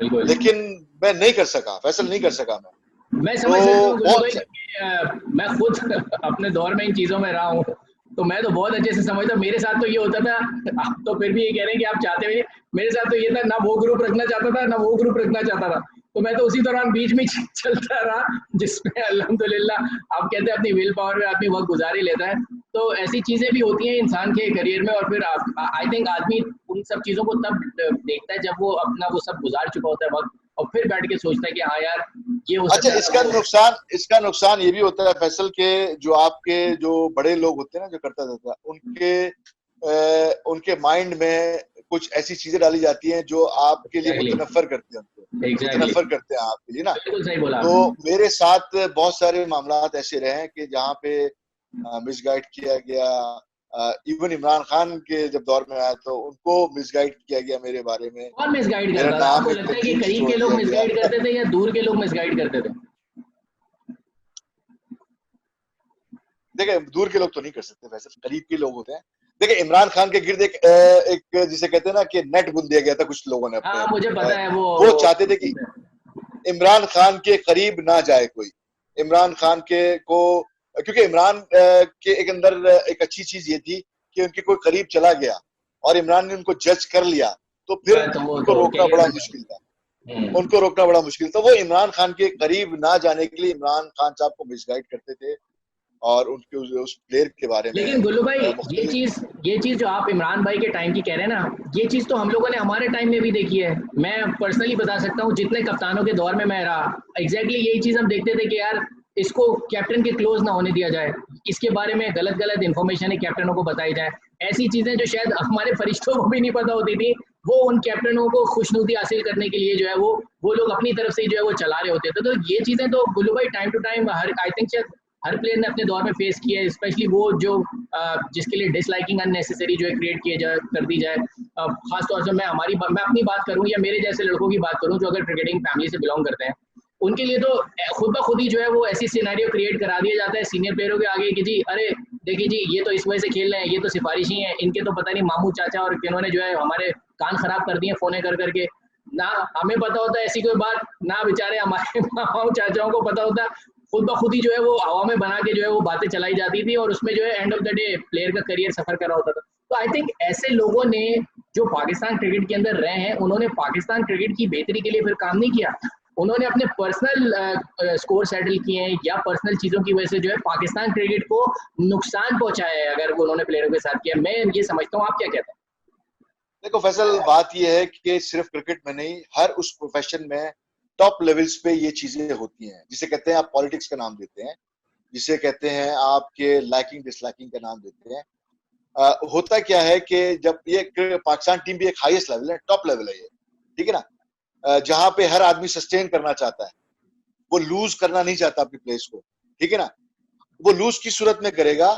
A: बिल्कुल।
B: लेकिन मैं नहीं कर सका, फैसल नहीं कर सका मैं।
A: मैं
B: तो
A: समझ सकता हूँ गुल्लू भाई,
B: बहुत
A: क्योंकि मैं खुद अपने दौर में इन चीज़ों में रहा हूँ, तो मैं तो बहुत अच्छे से समझता हूँ। मेरे साथ तो ये होता था, आप तो फिर भी ये कह रहे हैं कि आप चाहते हुए, मेरे साथ तो ये था, ना वो ग्रुप रखना चाहता था ना वो ग्रुप रखना चाहता था, तो मैं तो उसी दौरान बीच में चलता रहा, जिसमें अल्हम्दुलिल्लाह आप कहते हैं अपनी विल पावर में आदमी वक्त गुजार ही लेता है। तो ऐसी चीज़ें भी होती हैं इंसान के करियर में, और फिर आई थिंक आदमी उन सब चीज़ों को तब देखता है जब वो अपना वो सब गुजार चुका होता है वक्त, और फिर बैठ के सोचता है कि हाँ यार ये हो
B: अच्छा।
A: सकता था, वो।
B: इसका नुकसान ये भी होता है फैसल के, जो आपके जो बड़े लोग होते हैं ना, जो करता था, उनके माइंड में कुछ ऐसी चीजें डाली जाती हैं जो आपके लिए
A: एग्जैक्टली।
B: मुतनफर करते हैं, उनको
A: एग्जैक्टली।
B: मुतनफर करते हैं आपके लिए ना।
A: बिल्कुल सही बोला
B: तो
A: आपने।
B: मेरे साथ बहुत सारे मामलात ऐसे रहे हैं कि जहाँ पे मिसगाइड किया गया। इवन इमरान खान के जब दौर में आया तो उनको मिसगाइड किया गया मेरे बारे में,
A: कौन मिसगाइड
B: मेरा
A: करता था?
B: नाम
A: आपको
B: एक
A: लगता है कि
B: तंजीम से
A: करीब
B: जोड़
A: के लोग
B: दिया गया।
A: मिसगाइड करते थे या दूर के लोग मिसगाइड करते थे?
B: देखिए, दूर के लोग तो नहीं कर सकते, वैसे करीब के लोग होते हैं। देखिए, इमरान खान के गिर्द एक जिसे कहते हैं ना कि नेट बुन दिया गया था कुछ लोगों ने अपने।
A: हाँ मुझे पता है
B: वो चाहते थे कि इमरान खान के करीब ना जाए कोई, इमरान खान के को, क्योंकि इमरान के एक अंदर एक अच्छी चीज ये थी कि उनके कोई करीब चला गया और इमरान ने उनको जज कर लिया, तो फिर
A: तो वो
B: उनको
A: तो
B: रोकना
A: करियर
B: बड़ा
A: में
B: मुश्किल था।
A: हम्म।
B: उनको रोकना बड़ा मुश्किल था। वो इमरान खान के करीब ना जाने के लिए इमरान खान साहब को मिसगाइड करते थे और उनके उस प्लेयर के बारे में
A: लेकिन गुल्लू भाई
B: मुख्तलिफ।
A: ये चीज जो आप इमरान भाई के टाइम की कह रहे हैं ना, ये चीज तो हम लोगों ने हमारे टाइम में भी देखी है। मैं पर्सनली बता सकता हूँ, जितने कप्तानों के दौर में मैं रहा, एग्जैक्टली यही चीज हम देखते थे कि यार इसको कैप्टन के क्लोज ना होने दिया जाए, इसके बारे में गलत गलत इन्फॉर्मेशन है कैप्टनों को बताई जाए, ऐसी चीजें जो शायद हमारे फरिश्तों को भी नहीं पता होती थी, वो उन कैप्टनों को खुशनुदी हासिल करने के लिए जो है वो लोग अपनी तरफ से जो है वो चला रहे होते थे। तो ये चीजें तो गुल्लू भाई टाइम टू टाइम हर आई थिंक हर प्लेयर ने अपने दौर में फेस किया है, स्पेशली वो जो जिसके लिए डिसलाइकिंग अननेसेसरी जो है क्रिएट किए जाए कर दी जाए। खासतौर से मैं अपनी बात करूं या मेरे जैसे लड़कों की बात करूं जो अगर क्रिकेटिंग फैमिली से बिलोंग करते हैं, उनके लिए तो खुद ब खुद ही जो है वो ऐसी सिनेरियो क्रिएट करा दिया जाता है सीनियर प्लेयरों के आगे कि जी अरे देखिए जी ये तो इस वजह से खेल रहे हैं, ये तो सिफारिशी हैं, इनके तो पता नहीं मामू चाचा और किन्होंने जो है हमारे कान खराब कर दिए फोने कर करके। ना हमें पता होता है ऐसी कोई बात, ना बेचारे हमारे मामाओं चाचाओं को पता होता, खुद ब खुद ही जो है वो हवा में बना के जो है वो बातें चलाई जाती थी, और उसमें जो है end of the day player का करियर सफर कर रहा होता था। तो आई थिंक ऐसे लोगों ने जो पाकिस्तान क्रिकेट के अंदर रहे हैं, उन्होंने पाकिस्तान क्रिकेट की बेहतरी के लिए फिर काम नहीं किया, उन्होंने अपने पर्सनल स्कोर सेटल किए हैं या पर्सनल चीजों की वजह से जो है पाकिस्तान क्रिकेट को नुकसान पहुंचाया है अगर वो उन्होंने प्लेयरों के साथ किया। मैं ये समझता हूँ, आप क्या कहते हैं?
B: देखो फैसल, बात यह है कि सिर्फ क्रिकेट में नहीं, हर उस प्रोफेशन में टॉप लेवल्स पे ये चीजें होती हैं, जिसे कहते हैं आप पॉलिटिक्स का नाम देते हैं, जिसे कहते हैं आपके लाइकिंग डिसलाइकिंग का नाम देते हैं। होता क्या है कि जब ये पाकिस्तान टीम भी एक हाईएस्ट लेवल है, टॉप लेवल है ये, ठीक है ना, जहां पे हर आदमी सस्टेन करना चाहता है, वो लूज करना नहीं चाहता अपनी प्लेस को, ठीक है ना। वो लूज किस सूरत में करेगा?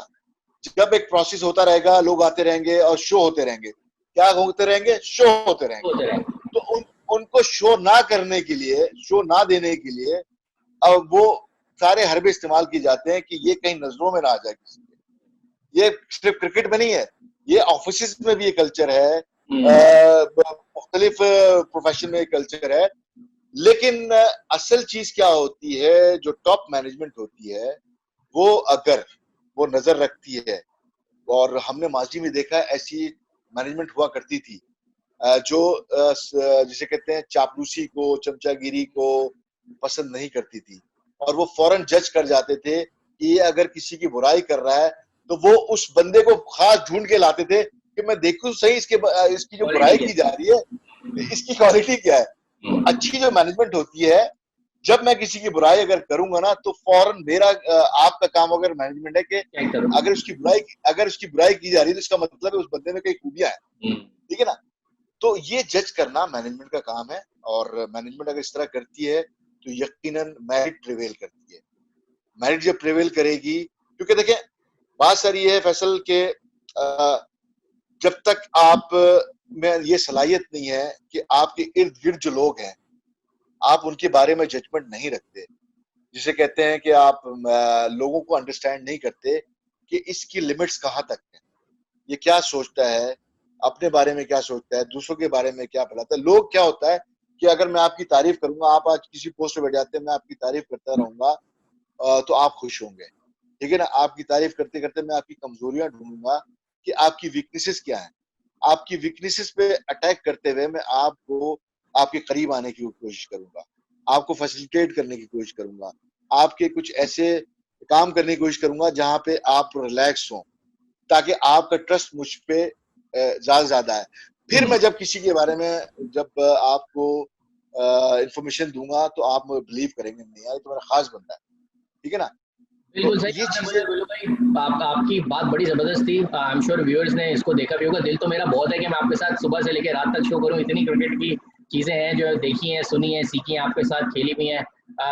B: जब एक प्रोसेस होता रहेगा, लोग आते रहेंगे और शो होते रहेंगे। क्या होते रहेंगे? शो होते रहेंगे।
A: होते रहे।
B: तो उनको शो ना करने के लिए, शो ना देने के लिए अब वो सारे हरबे इस्तेमाल किए जाते हैं कि ये कहीं नजरों में ना आ जाए किसी के। ये सिर्फ क्रिकेट में नहीं है, ये ऑफिस में भी ये कल्चर है, मुख्तलिफ प्रोफेशन में ये कल्चर है लेकिन असल चीज क्या होती है, जो टॉप मैनेजमेंट होती है वो अगर वो नजर रखती है, और हमने माजी में देखा है ऐसी मैनेजमेंट हुआ करती थी, जो जिसे कहते हैं चापलूसी को, चमचागिरी को पसंद नहीं करती थी, और वो फौरन जज कर जाते थे कि ये अगर किसी की बुराई कर रहा है तो वो उस बंदे को खास ढूंढ के लाते थे कि मैं देखूं सही इसकी जो
A: क्वालिटी
B: बुराई
A: क्या
B: की जा रही है, इसकी क्वालिटी क्या है। तो
A: है?
B: अच्छी जो मैनेजमेंट होती है, जब मैं किसी की बुराई अगर करूंगा ना, तो फौरन मेरा आपका काम अगर मैनेजमेंट है कि
A: चेक करो।
B: अगर उसकी बुराई की जा रही है तो इसका मतलब है उस बंदे में कई खूबियां हैं,
A: हम्म।
B: ठीक है ना। तो ये जज करना मैनेजमेंट का काम है, और मैनेजमेंट अगर इस तरह करती है तो यकीनन मेरिट प्रिवेल करती है। मेरिट जब प्रिवेल करेगी, क्योंकि देखें बात सारी है फैसल के, जब तक आप में ये सलाहियत नहीं है कि आपके इर्द गिर्द जो लोग हैं आप उनके बारे में जजमेंट नहीं रखते, जिसे कहते हैं कि आप लोगों को अंडरस्टैंड नहीं करते कि इसकी लिमिट्स कहाँ तक है, ये क्या सोचता है, अपने बारे में क्या सोचता है, दूसरों के बारे में क्या फैलाता है। लोग क्या होता है कि अगर मैं आपकी तारीफ करूंगा, आप आज किसी पोस्ट पे बैठ जाते हैं, मैं आपकी तारीफ करता रहूंगा, तो आप खुश होंगे, ठीक है ना। आपकी तारीफ करते करते मैं आपकी कमजोरियां ढूंढूंगा कि आपकी वीकनेसेस क्या है। आपकी वीकनेसेस पे अटैक करते हुए मैं आपको आपके करीब आने की कोशिश करूंगा, आपको फैसिलिटेट करने की कोशिश करूंगा, आपके कुछ ऐसे काम करने की कोशिश करूंगा जहां पे आप रिलैक्स हो, ताकि आपका ट्रस्ट मुझ पे ज्यादा ज्यादा है। फिर मैं जब किसी के बारे में जब आपको इंफॉर्मेशन दूंगा तो आप मुझे बिलीव करेंगे, नहीं यार ये तो मेरा खास बंदा है, ठीक है ना। तो
A: बिल्कुल सही
B: ये
A: आपने
B: चीजें
A: बोला गोलू भाई। आपकी बात बड़ी जबरदस्त थी। आई एम श्योर व्यूअर्स ने इसको देखा भी होगा। दिल तो मेरा बहुत है कि मैं आपके साथ सुबह से लेकर रात तक शो करूं। इतनी क्रिकेट की चीजें हैं जो देखी हैं, सुनी हैं, सीखी हैं, आपके साथ खेली भी हैं।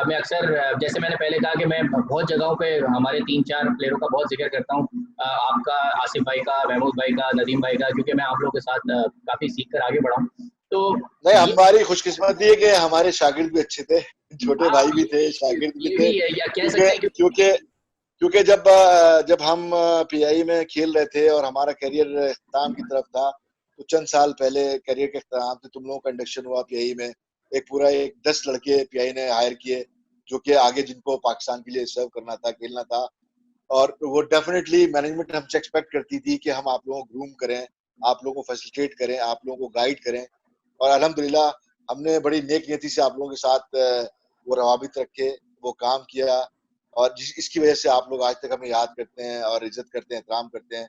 A: मैं अक्सर जैसे मैंने पहले कहा कि मैं बहुत जगहों पे हमारे 3-4 प्लेयरों का बहुत जिक्र करता हूँ, आपका, आसिफ भाई का, महमूद भाई का, नदीम भाई का, क्योंकि मैं आप लोगों के साथ काफी सीख कर आगे बढ़ा हूँ। तो
B: नहीं,
A: ये
B: हमारी खुशकिस्मती है कि हमारे शागिर्द भी अच्छे थे, छोटे भाई भी थे, शागिर्द भी
A: ये
B: थे।
A: भी है, या कह
B: क्योंकि
A: सकते हैं कि
B: क्योंकि क्योंकि जब हम पीआई में खेल रहे थे और हमारा करियर इख्तिताम की तरफ था, तो चंद साल पहले करियर के इख्तिताम थे, तुम लोगों का इंडक्शन हुआ पीआई में। एक 10 लड़के पीआई ने हायर किए जो कि आगे जिनको पाकिस्तान के लिए सर्व करना था, खेलना था। और वो डेफिनेटली मैनेजमेंट हमसे एक्सपेक्ट करती थी कि हम आप लोगों को ग्रूम करें, आप लोगों को फैसिलिटेट करें, आप लोगों को गाइड करें। और अल्हम्दुलिल्लाह हमने बड़ी नेक नियति से आप लोगों के साथ वो रवाबित रखे, वो काम किया, और इसकी वजह से आप लोग आज तक हमें याद करते हैं और इज्जत करते हैं, एहतराम करते हैं,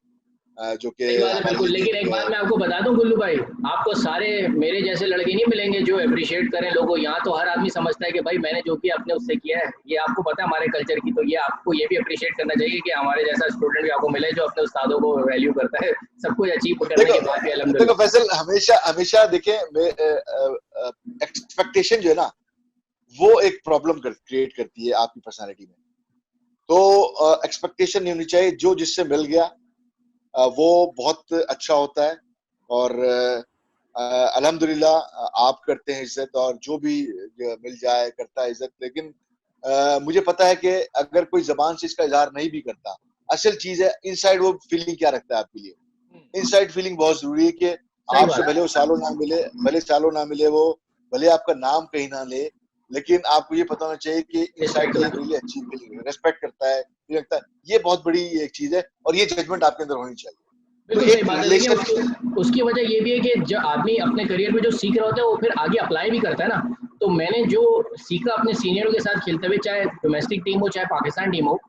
B: जो कि
A: सही बात है
B: हमारे
A: बिल्कुल।
B: लिए
A: लेकिन
B: एक
A: एक बात मैं आपको बता दूं गुल्लू भाई, आपको सारे मेरे जैसे लड़के नहीं मिलेंगे जो अप्रिशिएट करें लोगों। यहाँ तो हर आदमी समझता है कि भाई मैंने जो किया अपने उससे किया है। ये आपको पता है हमारे कल्चर की, तो ये आपको ये भी अप्रिशिएट करना चाहिए कि हमारे जैसा स्टूडेंट भी आपको मिले जो अपने उस्तादों को वैल्यू करता है, सब कुछ अचीव करने
B: देखो
A: के बाद भी
B: देखो
A: अल्हम्दुलिल्लाह।
B: फैसल, हमेशा हमेशा देखें, एक्सपेक्टेशन जो है ना, वो एक प्रॉब्लम क्रिएट करती है आपकी पर्सनालिटी में। तो एक्सपेक्टेशन नहीं होनी चाहिए, जो जिससे मिल गया वो बहुत अच्छा होता है। और अल्हम्दुलिल्लाह आप करते हैं इज्जत, और जो भी मिल जाए करता है इज्जत। लेकिन मुझे पता है कि अगर कोई जबान से इसका इजहार नहीं भी करता, असल चीज है इनसाइड वो फीलिंग क्या रखता है आपके लिए। इनसाइड फीलिंग बहुत जरूरी है कि
A: सही
B: आपसे
A: बात
B: भले वो सालों ना मिले, वो भले आपका नाम कहीं ना ले, लेकिन आपको ये पता होना चाहिए कि
A: है।
B: इनसाइड
A: रिस्पेक्ट
B: ये
A: करना
B: मेरे लिए अच्छी फीलिंग है, रेस्पेक्ट करता है, ये लगता है। ये बहुत बड़ी एक चीज है, और ये जजमेंट आपके अंदर होनी चाहिए। तो
A: बिल्कुल सही
B: एक
A: बात है। देखिए
B: रिलेशन,
A: उसकी वजह ये भी है कि जब आदमी अपने करियर में जो सीख रहा होता है वो फिर आगे अप्लाई भी करता है ना। तो मैंने जो सीखा अपने सीनियरों के साथ खेलते हुए, चाहे डोमेस्टिक टीम हो चाहे पाकिस्तान टीम हो,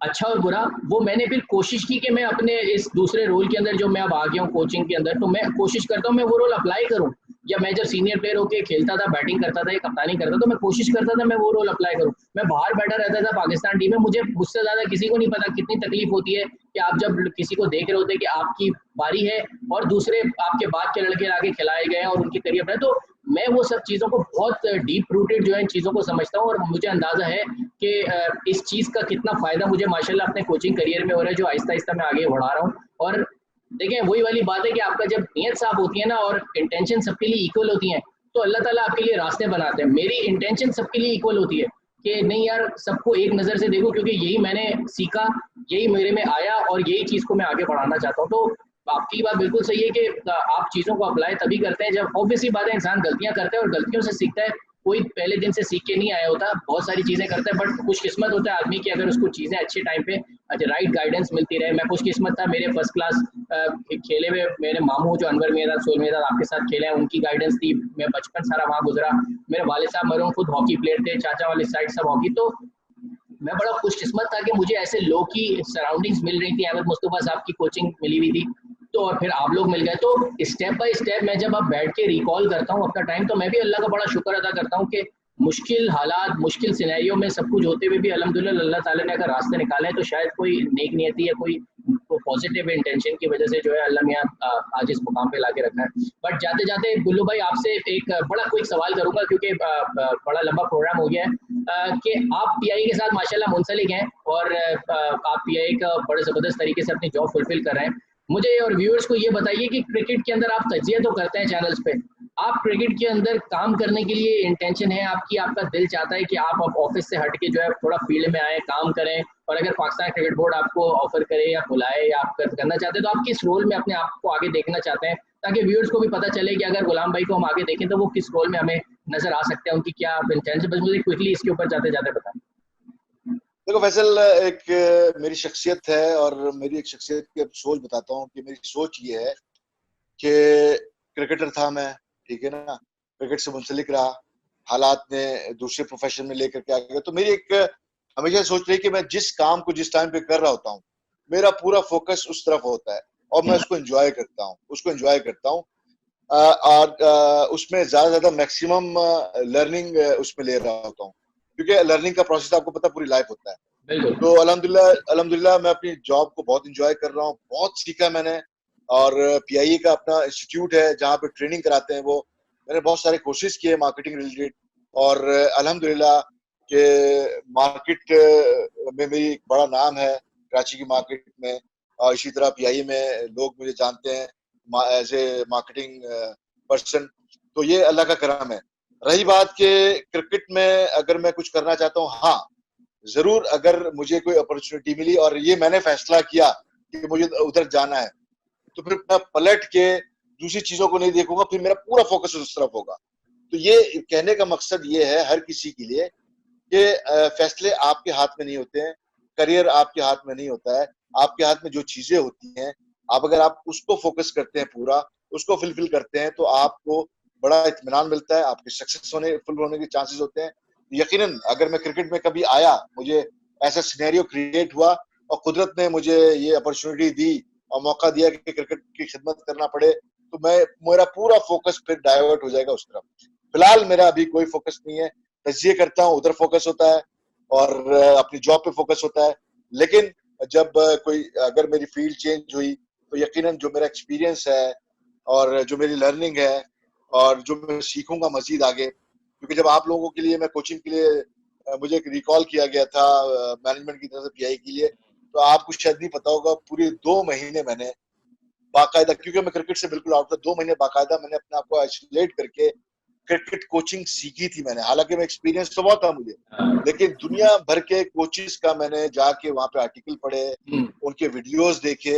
A: अच्छा और बुरा, वो मैंने फिर कोशिश की कि मैं अपने इस दूसरे रोल के अंदर जो मैं अब आ गया हूँ कोचिंग के अंदर, तो मैं कोशिश करता हूँ मैं वो रोल अप्लाई करूँ। या मैं जब सीनियर प्लेयर होकर खेलता था, बैटिंग करता था या कप्तानी करता था, तो मैं कोशिश करता था मैं वो रोल अप्लाई करूँ। मैं बाहर बैठा रहता था पाकिस्तान टीम में, मुझे मुझसे ज्यादा किसी को नहीं पता कितनी तकलीफ होती है कि आप जब किसी को देख रहे होते हैं कि आपकी बारी है और दूसरे आपके बाद के लड़के आगे खिलाए गए हैं और उनकी करियर बनाए। तो मैं वो सब चीज़ों को बहुत डीप रूटेड जो है इन चीज़ों को समझता हूँ, और मुझे अंदाजा है कि इस चीज़ का कितना फ़ायदा मुझे माशाल्लाह अपने कोचिंग करियर में हो रहा है, जो आहिस्ता आहिस्ता मैं आगे बढ़ा रहा हूँ। और देखें वही वाली बात है कि आपका जब नीयत साफ होती है ना और इंटेंशन सबके लिए इक्वल होती है, तो अल्लाह ताला आपके लिए रास्ते बनाते हैं। मेरी इंटेंशन सबके लिए इक्वल होती है कि नहीं यार सबको एक नज़र से देखो, क्योंकि यही मैंने सीखा, यही मेरे में आया और यही चीज़ को मैं आगे बढ़ाना चाहता हूँ। तो आपकी बात बिल्कुल सही है कि आप चीज़ों को अप्लाई तभी करते हैं जब ऑब्वियसली बात है इंसान गलतियां करता है और गलतियों से सीखता है। कोई पहले दिन से सीख के नहीं आया होता, बहुत सारी चीजें करता है, बट खुशकिस्मत होता है आदमी की अगर उसको चीजें अच्छे टाइम पे राइट गाइडेंस मिलती रहे। मैं खुशकिस्मत था, मेरे फर्स्ट क्लास खेले हुए मेरे मामू जो अनवर मेहरा सोल मेहरा आपके साथ खेले हैं, उनकी गाइडेंस थी, मैं बचपन सारा वहाँ गुजरा। मेरे वाले साहब मरूम खुद हॉकी प्लेयर थे, चाचा वाली साइड सब हॉकी, तो मैं बड़ा खुशकिस्मत था कि मुझे ऐसे लोग की सराउंडिंग्स मिल रही थी। अहमद मुस्तफा साहब की कोचिंग मिली हुई थी, तो और फिर आप लोग मिल गए। तो स्टेप बाय स्टेप मैं जब अब बैठ के रिकॉल करता हूँ अपना टाइम, तो मैं भी अल्लाह का बड़ा शुक्र अदा करता हूँ कि मुश्किल हालात, मुश्किल सिनेरियो में सब कुछ होते हुए भी अल्हम्दुलिल्लाह अल्लाह ताला ने अगर रास्ते निकाले तो शायद कोई नेक नियति या कोई पॉजिटिव इंटेंशन की वजह से जो है अल्लाह मियाँ आज इस मुकाम पे लाके रखा है। बट जाते जाते गुल्लू भाई आपसे एक बड़ा क्विक सवाल करूंगा, क्योंकि बड़ा लंबा प्रोग्राम हो गया है, कि आप पीआई के साथ माशाल्लाह मुंसलिक हैं और आप पीआई का बड़े ज़बरदस्त तरीके से अपनी जॉब फुलफिल कर रहे हैं। मुझे और व्यूअर्स को ये बताइए कि क्रिकेट के अंदर आप तज्जिया तो करते हैं चैनल्स पे, आप क्रिकेट के अंदर काम करने के लिए इंटेंशन है आपकी, आपका दिल चाहता है कि आप अब ऑफिस से हट के जो है थोड़ा फील्ड में आए, काम करें, और अगर पाकिस्तान क्रिकेट बोर्ड आपको ऑफर करे या बुलाए या आप करना चाहते हैं तो आप किस रोल में अपने आप को आगे देखना चाहते हैं, ताकि व्यूअर्स को भी पता चले कि अगर गुलाम भाई को हम आगे देखें तो वो किस रोल में हमें नजर आ सकते हैं, उनकी क्या इंटेंशन। बस मुझे क्विकली इसके ऊपर जाते जाते बताएं।
B: देखो फैसल, एक मेरी शख्सियत है और मेरी एक शख्सियत की सोच बताता हूँ कि मेरी सोच ये है कि क्रिकेटर था मैं, ठीक है ना, क्रिकेट से मुंसलिक रहा, हालात ने दूसरे प्रोफेशन में लेकर के आ गया, तो मेरी एक हमेशा सोच रही कि मैं जिस काम को जिस टाइम पे कर रहा होता हूँ मेरा पूरा फोकस उस तरफ होता है और मैं उसको एंजॉय करता हूँ, और उसमें ज्यादा मैक्सिमम लर्निंग उसमें ले रहा होता हूँ, क्योंकि लर्निंग का प्रोसेस आपको पता पूरी लाइफ होता है। तो अल्हम्दुलिल्लाह मैं अपनी जॉब को बहुत एंजॉय कर रहा हूँ, बहुत सीखा मैंने। और पीआईए का अपना इंस्टीट्यूट है जहाँ पे ट्रेनिंग कराते हैं, वो मैंने बहुत सारे कोर्सेज किए मार्केटिंग रिलेटेड, और अल्हम्दुलिल्लाह के मार्केट में मेरी एक बड़ा नाम है कराची की मार्केट में, और इसी तरह पीआईए में लोग मुझे जानते हैं एज ए मार्केटिंग पर्सन। तो ये अल्लाह का करम है। रही बात के क्रिकेट में अगर मैं कुछ करना चाहता हूँ, हाँ जरूर, अगर मुझे कोई अपॉर्चुनिटी मिली और ये मैंने फैसला किया कि मुझे उधर जाना है, तो फिर मैं पलट के दूसरी चीजों को नहीं देखूंगा, फिर मेरा पूरा फोकस उस तरफ होगा। तो ये कहने का मकसद ये है हर किसी के लिए कि फैसले आपके हाथ में नहीं होते हैं, करियर आपके हाथ में नहीं होता है, आपके हाथ में जो चीजें होती हैं, आप अगर आप उसको फोकस करते हैं, पूरा उसको फुलफिल करते हैं, तो आपको बड़ा इत्मीनान मिलता है, आपके सक्सेस फुल होने के चांसेस होते हैं। यकीनन अगर मैं क्रिकेट में कभी आया, मुझे ऐसा सिनेरियो क्रिएट हुआ और कुदरत ने मुझे ये अपॉर्चुनिटी दी और मौका दिया कि क्रिकेट की खिदमत करना पड़े, तो मेरा पूरा फोकस फिर डाइवर्ट हो जाएगा उस तरफ। फिलहाल मेरा अभी कोई फोकस नहीं है, तजिए करता हूँ, उधर फोकस होता है और अपनी जॉब पे फोकस होता है। लेकिन जब कोई अगर मेरी फील्ड चेंज हुई तो यकीनन जो मेरा एक्सपीरियंस है और जो मेरी लर्निंग है और जो मैं सीखूंगा मजीद आगे, क्योंकि जब आप लोगों के लिए मैं कोचिंग के लिए मुझे एक रिकॉल किया गया था मैनेजमेंट की तरफ से पीआई के लिए, तो आपको शायद नहीं पता होगा, पूरे 2 महीने मैंने बाकायदा, क्योंकि मैं क्रिकेट से बिल्कुल आउट था, 2 महीने बाकायदा मैंने अपने आप को आइसोलेट करके क्रिकेट कोचिंग सीखी थी मैंने। हालांकि मैं एक्सपीरियंस तो बहुत था मुझे, लेकिन दुनिया भर के कोचेस का मैंने जाके वहां पे आर्टिकल पढ़े, उनके वीडियोस देखे,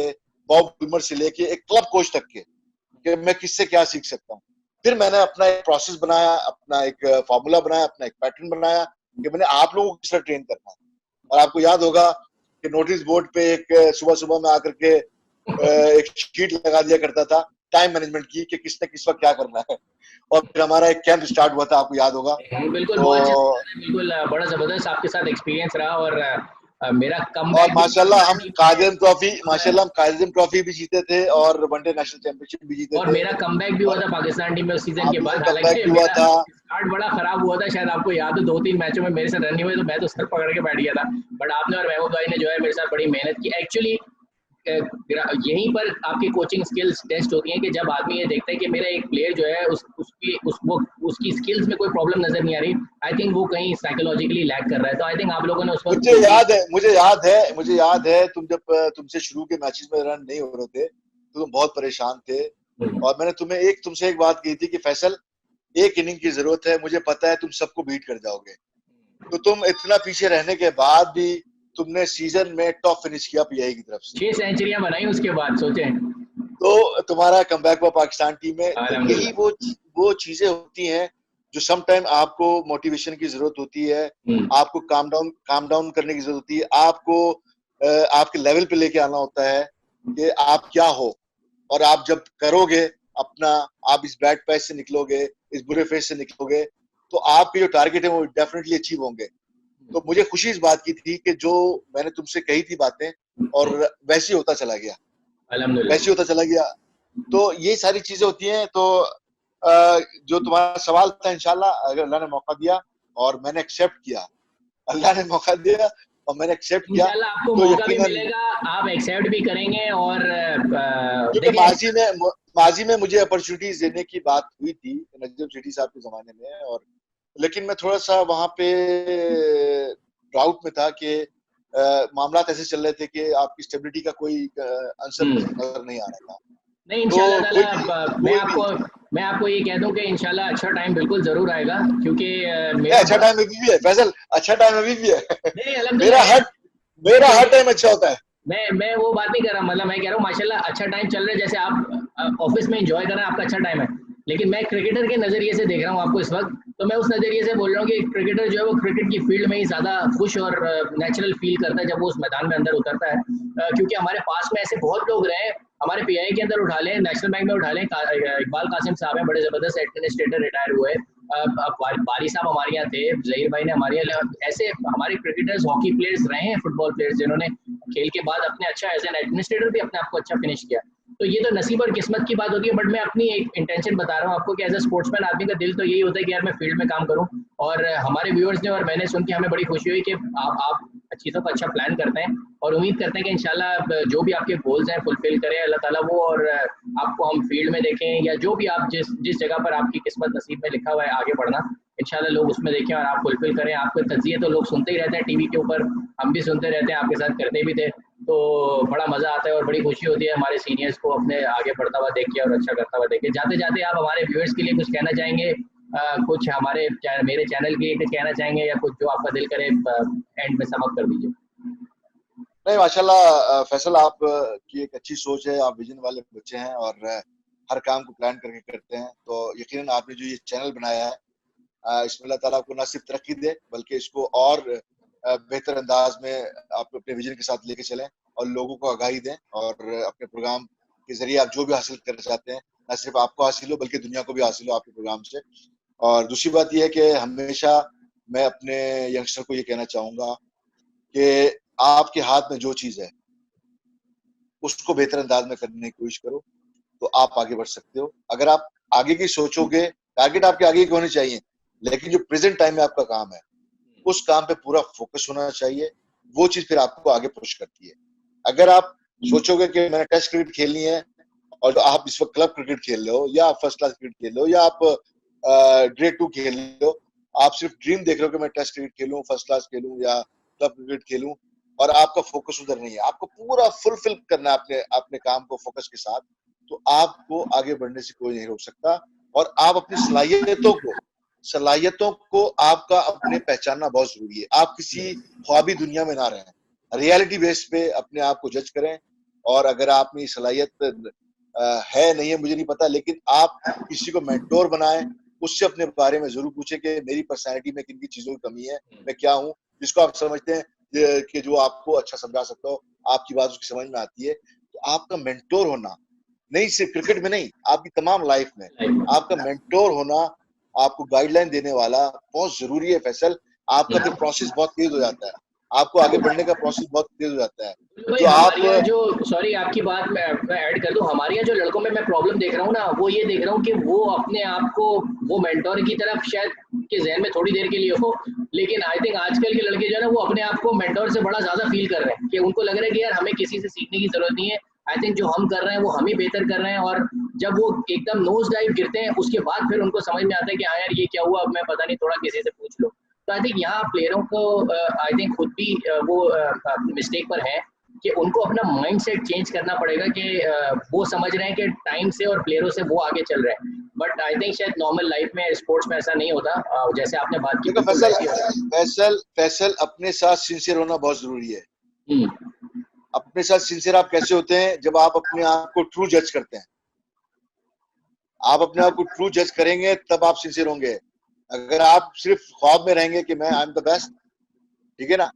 B: बॉब विल्मर से लेके एक क्लब कोच तक के, कि मैं किससे क्या सीख सकता हूँ। फिर मैंने अपना एक प्रोसेस बनाया, अपना एक फॉर्मूला बनाया, अपना एक पैटर्न बनाया कि मैंने आप लोगों को किस तरह ट्रेन करना है। और आपको याद होगा कि नोटिस बोर्ड पे एक सुबह सुबह में आकर के एक शीट लगा दिया करता था टाइम मैनेजमेंट की कि किसने किस वक्त क्या करना है, और फिर हमारा एक कैंप स्टार्ट हुआ था, आपको याद होगा।
A: बिल्कुल,
B: तो
A: बहुत अच्छे, बिल्कुल बड़ा जबरदस्त आपके साथ एक्सपीरियंस रहा, और मेरा
B: और
A: कमबैक भी
B: माशाल्लाह हम
A: पाकिस्तान
B: कायदम ट्रॉफी भी जीते थे और वनडे नेशनल चैंपियनशिप भी जीते
A: और
B: थे।
A: मेरा कमबैक भी हुआ
B: और
A: था पाकिस्तान टीम में उस सीजन के
B: आपका
A: बाद।
B: कमबैक
A: हालांकि
B: भी हुआ
A: मेरा
B: था।
A: स्टार्ट बड़ा खराब हुआ था, शायद आपको याद हो, 2-3 मैचों में मेरे से रन नहीं हुए, तो मैं तो सर पकड़ के बैठ गया था। बट आपने और महमूद भाई ने जो है मेरे साथ बड़ी मेहनत की। एक्चुअली यहीं पर आपकी कोचिंग स्किल्स टेस्ट होती हैं कि जब आदमी ये देखता है कि मेरा एक प्लेयर जो है उसकी स्किल्स में कोई प्रॉब्लम नजर नहीं आ रही, आई थिंक वो कहीं साइकोलॉजिकली लैग कर रहा है। तो आई थिंक आप लोगों ने उस वक्त
B: मुझे याद है तुम जब तुमसे शुरू के मैचेस में रन नहीं हो रहे थे तो तुम बहुत परेशान थे, और मैंने तुमसे एक बात कही थी कि फैसल, एक इनिंग की जरूरत है, मुझे पता है तुम सबको बीट कर जाओगे। तो तुम इतना पीछे रहने के बाद भी तुमने सीजन में टॉप फिनिश किया पीआई की तरफ से,
A: 6 सेंचुरियां बनाई उसके बाद, सोचें।
B: तो तुम्हारा कमबैक हुआ पाकिस्तान टीम में। तो यही
A: अल्हम्दुलिल्लाह।
B: वो चीजें होती हैं जो सम टाइम आपको मोटिवेशन की जरूरत होती है, आपको काम डाउन करने की जरूरत होती है, आपको आपके लेवल पे लेके आना होता है कि आप क्या हो, और आप जब करोगे अपना, आप इस बैड पैच से निकलोगे, इस बुरे फेज से निकलोगे, तो आपके जो टारगेट है वो डेफिनेटली अचीव होंगे। तो मुझे खुशी इस बात की थी कि जो मैंने तुमसे कही थी बातें, और वैसे ही होता चला गया, वैसे ही होता चला गया। तो ये सारी चीजें होती हैं। तो जो तुम्हारा सवाल था, इंशाल्लाह अगर अल्लाह ने मौका दिया और मैंने एक्सेप्ट किया, अल्लाह ने मौका दिया और मैंने एक्सेप्ट किया,
A: इंशाल्लाह आपको
B: तो
A: मौका भी
B: यकीनन,
A: मिलेगा, आप एक्सेप्ट भी करेंगे। और
B: क्योंकि
A: देखिए,
B: माजी में मुझे अपॉर्चुनिटीज देने की बात हुई थी नजम सेठी साहब के जमाने में, और लेकिन मैं थोड़ा सा वहां पे डाउट में था कि मामला ऐसे चल रहे थे कि आपकी स्टेबिलिटी का कोई आंसर नजर नहीं आ रहा था।
A: नहीं,
B: तो
A: इंशाल्लाह
B: कोई
A: ताला
B: भी
A: मैं आपको ये कह दूं कि इंशाल्लाह अच्छा टाइम बिल्कुल जरूर आएगा, क्योंकि मेरा
B: अच्छा टाइम अभी भी है फैसल, अच्छा टाइम अभी भी है।
A: नहीं,
B: मेरा
A: अल्हम्दुलिल्लाह
B: हर मेरा हर टाइम अच्छा होता है।
A: मैं वो बात नहीं कर रहा, मतलब मैं कह रहा हूँ माशाल्लाह अच्छा टाइम चल रहा है। जैसे आप ऑफिस में एंजॉय कर रहे हैं, आपका अच्छा टाइम है, लेकिन मैं क्रिकेटर के नज़रिए से देख रहा हूँ आपको इस वक्त। तो मैं उस नज़रिए से बोल रहा हूँ कि क्रिकेटर जो है वो क्रिकेट की फील्ड में ही ज़्यादा खुश और नेचुरल फील करता है जब वो उस मैदान में अंदर उतरता है। क्योंकि हमारे पास में ऐसे बहुत लोग रहे हैं, हमारे पीआई के अंदर उठा लें, नेशनल बैंक में उठा लें, इकबाल कासिम साहब हैं, बड़े ज़बरदस्त एडमिनिस्ट्रेटर, रिटायर हुए। बारी साहब हमारे यहाँ थे, जहीर भाई ने हमारे यहाँ, ऐसे हमारे क्रिकेटर्स, हॉकी प्लेयर्स रहे हैं, फुटबॉल प्लेयर्स जिन्होंने खेल के बाद अपने अच्छा एज एन एडमिनिस्ट्रेटर भी अपने आप को अच्छा फिनिश किया। तो ये तो नसीब और किस्मत की बात होती है, बट मैं अपनी एक इंटेंशन बता रहा हूँ आपको कि एज ए स्पोर्ट्समैन आदमी का दिल तो यही होता है कि यार मैं फील्ड में काम करूँ। और हमारे व्यूअर्स ने और मैंने सुन के हमें बड़ी खुशी हुई कि आप चीज़ों का अच्छा प्लान करते हैं, और उम्मीद करते हैं कि इंशाल्लाह जो भी आपके गोल्स हैं फुलफिल करें अल्लाह ताला वो, और आपको हम फील्ड में देखें, या जो भी आप जिस जगह पर आपकी किस्मत नसीब में लिखा हुआ है आगे बढ़ना, इंशाल्लाह लोग उसमें देखें और आप फुलफिल करें। आपके तजिए तो लोग सुनते ही रहते हैं टीवी के ऊपर, हम भी सुनते रहते हैं, आपके साथ करते भी थे। तो बड़ा मज़ा आता है और बड़ी खुशी होती है हमारे सीनियर्स को अपने आगे बढ़ता हुआ देख के और अच्छा करता हुआ देख के। जाते जाते आप हमारे व्यूअर्स के लिए कुछ कहना चाहेंगे, कुछ हमारे मेरे चैनल के लिए कुछ कहना चाहेंगे, या कुछ जो आपका दिल करे एंड में सम अप कर दीजिए।
B: नहीं, माशाल्लाह फैसल, आप की एक अच्छी सोच है, आप विजन वाले बच्चे हैं और हर काम को प्लान करके करते हैं। तो यकीनन आपने जो ये चैनल बनाया है, इसमें अल्लाह ताला आपको ना सिर्फ तरक्की दे, बल्कि इसको और बेहतर अंदाज में आप अपने विजन के साथ लेके चलें और लोगों को आगाही दें, और अपने प्रोग्राम के जरिए आप जो भी हासिल करना चाहते हैं, ना सिर्फ आपको हासिल हो बल्कि दुनिया को भी हासिल हो आपके प्रोग्राम से। और दूसरी बात यह है कि हमेशा मैं अपने यंगस्टर को ये कहना चाहूंगा कि आपके हाथ में जो चीज है उसको बेहतर अंदाज में करने की कोशिश करो, तो आप आगे बढ़ सकते हो। अगर आप आगे की सोचोगे, टारगेट आपके आगे की होने चाहिए, लेकिन जो प्रेजेंट टाइम में आपका काम है उस काम पे पूरा फोकस होना चाहिए, वो चीज फिर आपको आगे पुश करती है। अगर आप सोचोगे कि मैंने टेस्ट क्रिकेट खेलनी है, और तो आप इस वक्त क्लब क्रिकेट खेल रहे हो, या आप फर्स्ट क्लास क्रिकेट खेल रहे हो, या आप ग्रेड 2 खेल रहे हो, आप सिर्फ ड्रीम देख रहे हो कि मैं टेस्ट क्रिकेट खेलूं, फर्स्ट क्लास खेलूं या क्लब क्रिकेट खेलूं, और आपका फोकस उधर नहीं है, आपको पूरा फुलफिल करना है अपने अपने काम को फोकस के साथ, तो आपको आगे बढ़ने से कोई नहीं रोक सकता। और आप अपनी सलाहियतों को आपका अपने पहचानना बहुत जरूरी है। आप किसी ख्वाबी दुनिया में ना रहें, रियलिटी बेस पे अपने आप को जज करें। और अगर आप में सलाहियत है नहीं है मुझे नहीं पता, लेकिन आप किसी को मेंटोर बनाएं, उससे अपने बारे में जरूर पूछें कि मेरी पर्सनैलिटी में किन किन चीजों की कमी है, मैं क्या हूँ, जिसको आप समझते हैं कि जो आपको अच्छा समझा सकता हो, आपकी बात उसकी समझ में आती है। तो आपका मेंटोर होना, नहीं सिर्फ क्रिकेट में नहीं, आपकी तमाम लाइफ में आपका मेंटोर होना, आपको गाइडलाइन देने वाला बहुत जरूरी है फैसल। आपका फिर प्रोसेस बहुत तेज हो जाता है, आपको आगे बढ़ने का प्रोसेस बहुत तेज हो जाता है।
A: भाई
B: जो आप
A: हमारे यहाँ जो, सॉरी आपकी बात मैं ऐड कर दूं, हमारे यहाँ जो लड़कों में मैं प्रॉब्लम देख रहा हूँ ना, वो ये देख रहा हूँ कि वो अपने आप को वो मेंटोर की तरफ शायद के जहन में थोड़ी देर के लिए हो, लेकिन आई थिंक आजकल के लड़के जो है ना वो अपने आप को मेंटोर से बड़ा ज्यादा फील कर रहे हैं, कि उनको लग रहा है कि यार हमें किसी से सीखने की जरूरत नहीं है, आई थिंक जो हम कर रहे हैं वो हम ही बेहतर कर रहे हैं। और जब वो एकदम नोज डाइव गिरते हैं उसके बाद फिर उनको समझ में आता है कि हाँ यार ये क्या हुआ, अब मैं पता नहीं, थोड़ा किसी से पूछ लो। तो आई थिंक यहाँ प्लेयरों को आई थिंक खुद भी वो मिस्टेक पर है कि उनको अपना माइंडसेट चेंज करना पड़ेगा, कि वो समझ रहे हैं कि टाइम से और प्लेयरों से वो आगे चल रहे हैं, बट आई थिंक शायद नॉर्मल लाइफ में स्पोर्ट्स में ऐसा नहीं होता। जैसे आपने बात की
B: देखो
A: बिल्कुल
B: फैसल,
A: वैसी होता है।
B: फैसल अपने साथ सिंसियर होना बहुत जरूरी है।
A: हम्म,
B: अपने साथ सिंसियर आप कैसे होते हैं? जब आप अपने आप को ट्रू जज करते हैं, आप अपने आप को ट्रू जज करेंगे तब आप सिंसियर होंगे। अगर आप सिर्फ ख्वाब में रहेंगे कि मैं आई एम द बेस्ट, ठीक है ना,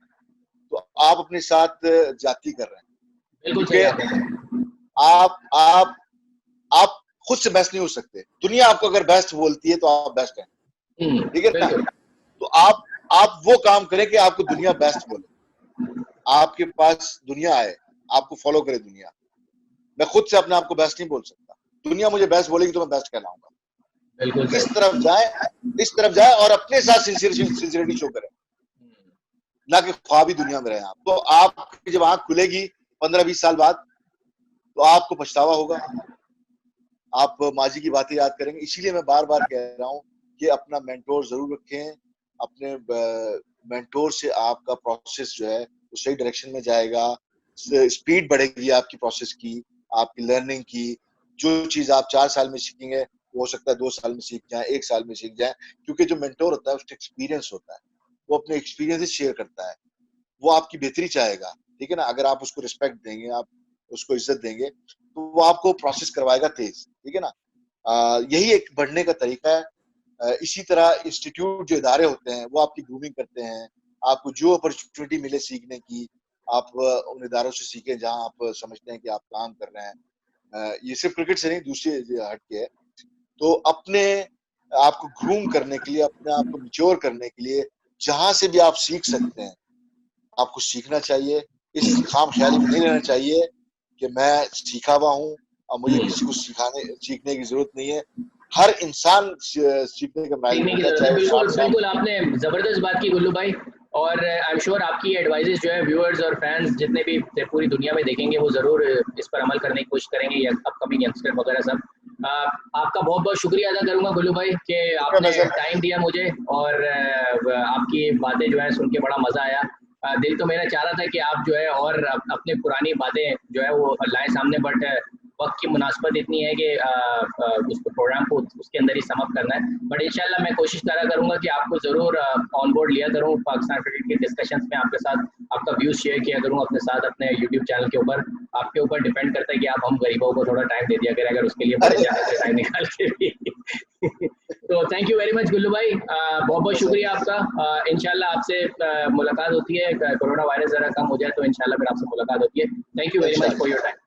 B: तो आप अपने साथ जाती कर रहे हैं,
A: बिल्कुल सही
B: क्योंकि
A: आपने
B: आप आप खुद से बेस्ट नहीं हो सकते। दुनिया आपको अगर बेस्ट बोलती है तो आप बेस्ट हैं, ठीक है ना।
A: बिल्कुल।
B: तो आप वो काम करें कि आपको दुनिया बेस्ट बोले, आपके पास दुनिया आए, आपको फॉलो करे दुनिया। मैं खुद से अपने आप को बेस्ट नहीं बोल सकता, दुनिया मुझे बेस्ट बोलेगी तो मैं बेस्ट कहलाऊंगा।
A: बिल्कुल
B: इस
A: सही।
B: तरफ जाए, इस तरफ जाए और अपने साथ सिंसियरिटी शो करें, ना कि ख्वाबी दुनिया में रहे आप। तो आपकी जब आंख खुलेगी 15-20 साल बाद, तो आपको पछतावा होगा, आप माजी की बातें याद करेंगे। इसीलिए मैं बार बार कह रहा हूँ कि अपना मेंटोर जरूर रखें, अपने मेंटोर से आपका प्रोसेस जो है वो सही डायरेक्शन में जाएगा, स्पीड बढ़ेगी आपकी प्रोसेस की, आपकी लर्निंग की। जो चीज आप 4 साल में सीखेंगे वो हो सकता है 2 साल में सीख जाए, 1 साल में सीख जाए, क्योंकि जो मेंटोर होता है उसका एक्सपीरियंस होता है, वो अपने एक्सपीरियंस शेयर करता है, वो आपकी बेहतरी चाहेगा, ठीक है ना। अगर आप उसको रिस्पेक्ट देंगे, आप उसको इज्जत देंगे, तो वो आपको प्रोसेस करवाएगा तेज, ठीक है ना। यही एक बढ़ने का तरीका है। इसी तरह इंस्टीट्यूट जो इदारे होते हैं वो आपकी ग्रूमिंग करते हैं, आपको जो अपॉर्चुनिटी मिले सीखने की, आप उन इदारों से सीखें जहां आप समझते हैं कि आप काम कर रहे हैं। ये सिर्फ क्रिकेट से नहीं, दूसरे हट के है। तो अपने आपको ग्रूम करने के लिए, अपने आप को मैच्योर करने के लिए जहां से भी आप सीख सकते हैं, आपको सीखना चाहिए। इस खाम ख्याली में नहीं रहना चाहिए कि मैं सीखा हुआ हूँ और मुझे किसी को सीखने की जरूरत नहीं है। हर इंसान सीखने के माइल में
A: सीखने की
B: होता है,
A: जरूरत
B: चाहे
A: है।
B: वो
A: बिल्कुल
B: 60 साल।
A: बिल्कुल, आपने जबरदस्त बात की गुल्लू भाई। और आई एम श्योर आपकी एडवाइजेस जो है व्यूअर्स और फैंस जितने भी पूरी दुनिया में देखेंगे वो जरूर इस पर अमल करने की कोशिश करेंगे, या अपकमिंग यंगस्टर वगैरह सब। आपका बहुत बहुत शुक्रिया अदा करूंगा गुल्लू भाई कि आपने टाइम दिया मुझे, और आपकी बातें जो है सुन के बड़ा मजा आया। दिल तो मेरा चाह रहा था कि आप जो है और अपनी पुरानी बातें जो है वो लाए सामने, बट वक्त की मुनासबत इतनी है कि उस प्रोग्राम को उसके अंदर ही समाप्त करना है। बट इंशाल्लाह मैं कोशिश करा करूंगा कि आपको जरूर ऑन बोर्ड लिया करूं पाकिस्तान क्रिकेट के डिस्कशंस में, आपके साथ आपका व्यूज शेयर किया करूं अपने साथ अपने यूट्यूब चैनल के ऊपर। आपके ऊपर डिपेंड करता है कि आप हम गरीबों को थोड़ा टाइम दे दिया करें, अगर उसके लिए बड़े जहाज से टाइम निकाल के भी। तो थैंक यू वेरी मच गुल्लू भाई, बहुत बहुत शुक्रिया आपका। इंशाल्लाह आपसे मुलाकात होती है, कोरोना वायरस जरा कम हो जाए तो इंशाल्लाह फिर आपसे मुलाकात होती है। Thank you very much for your time.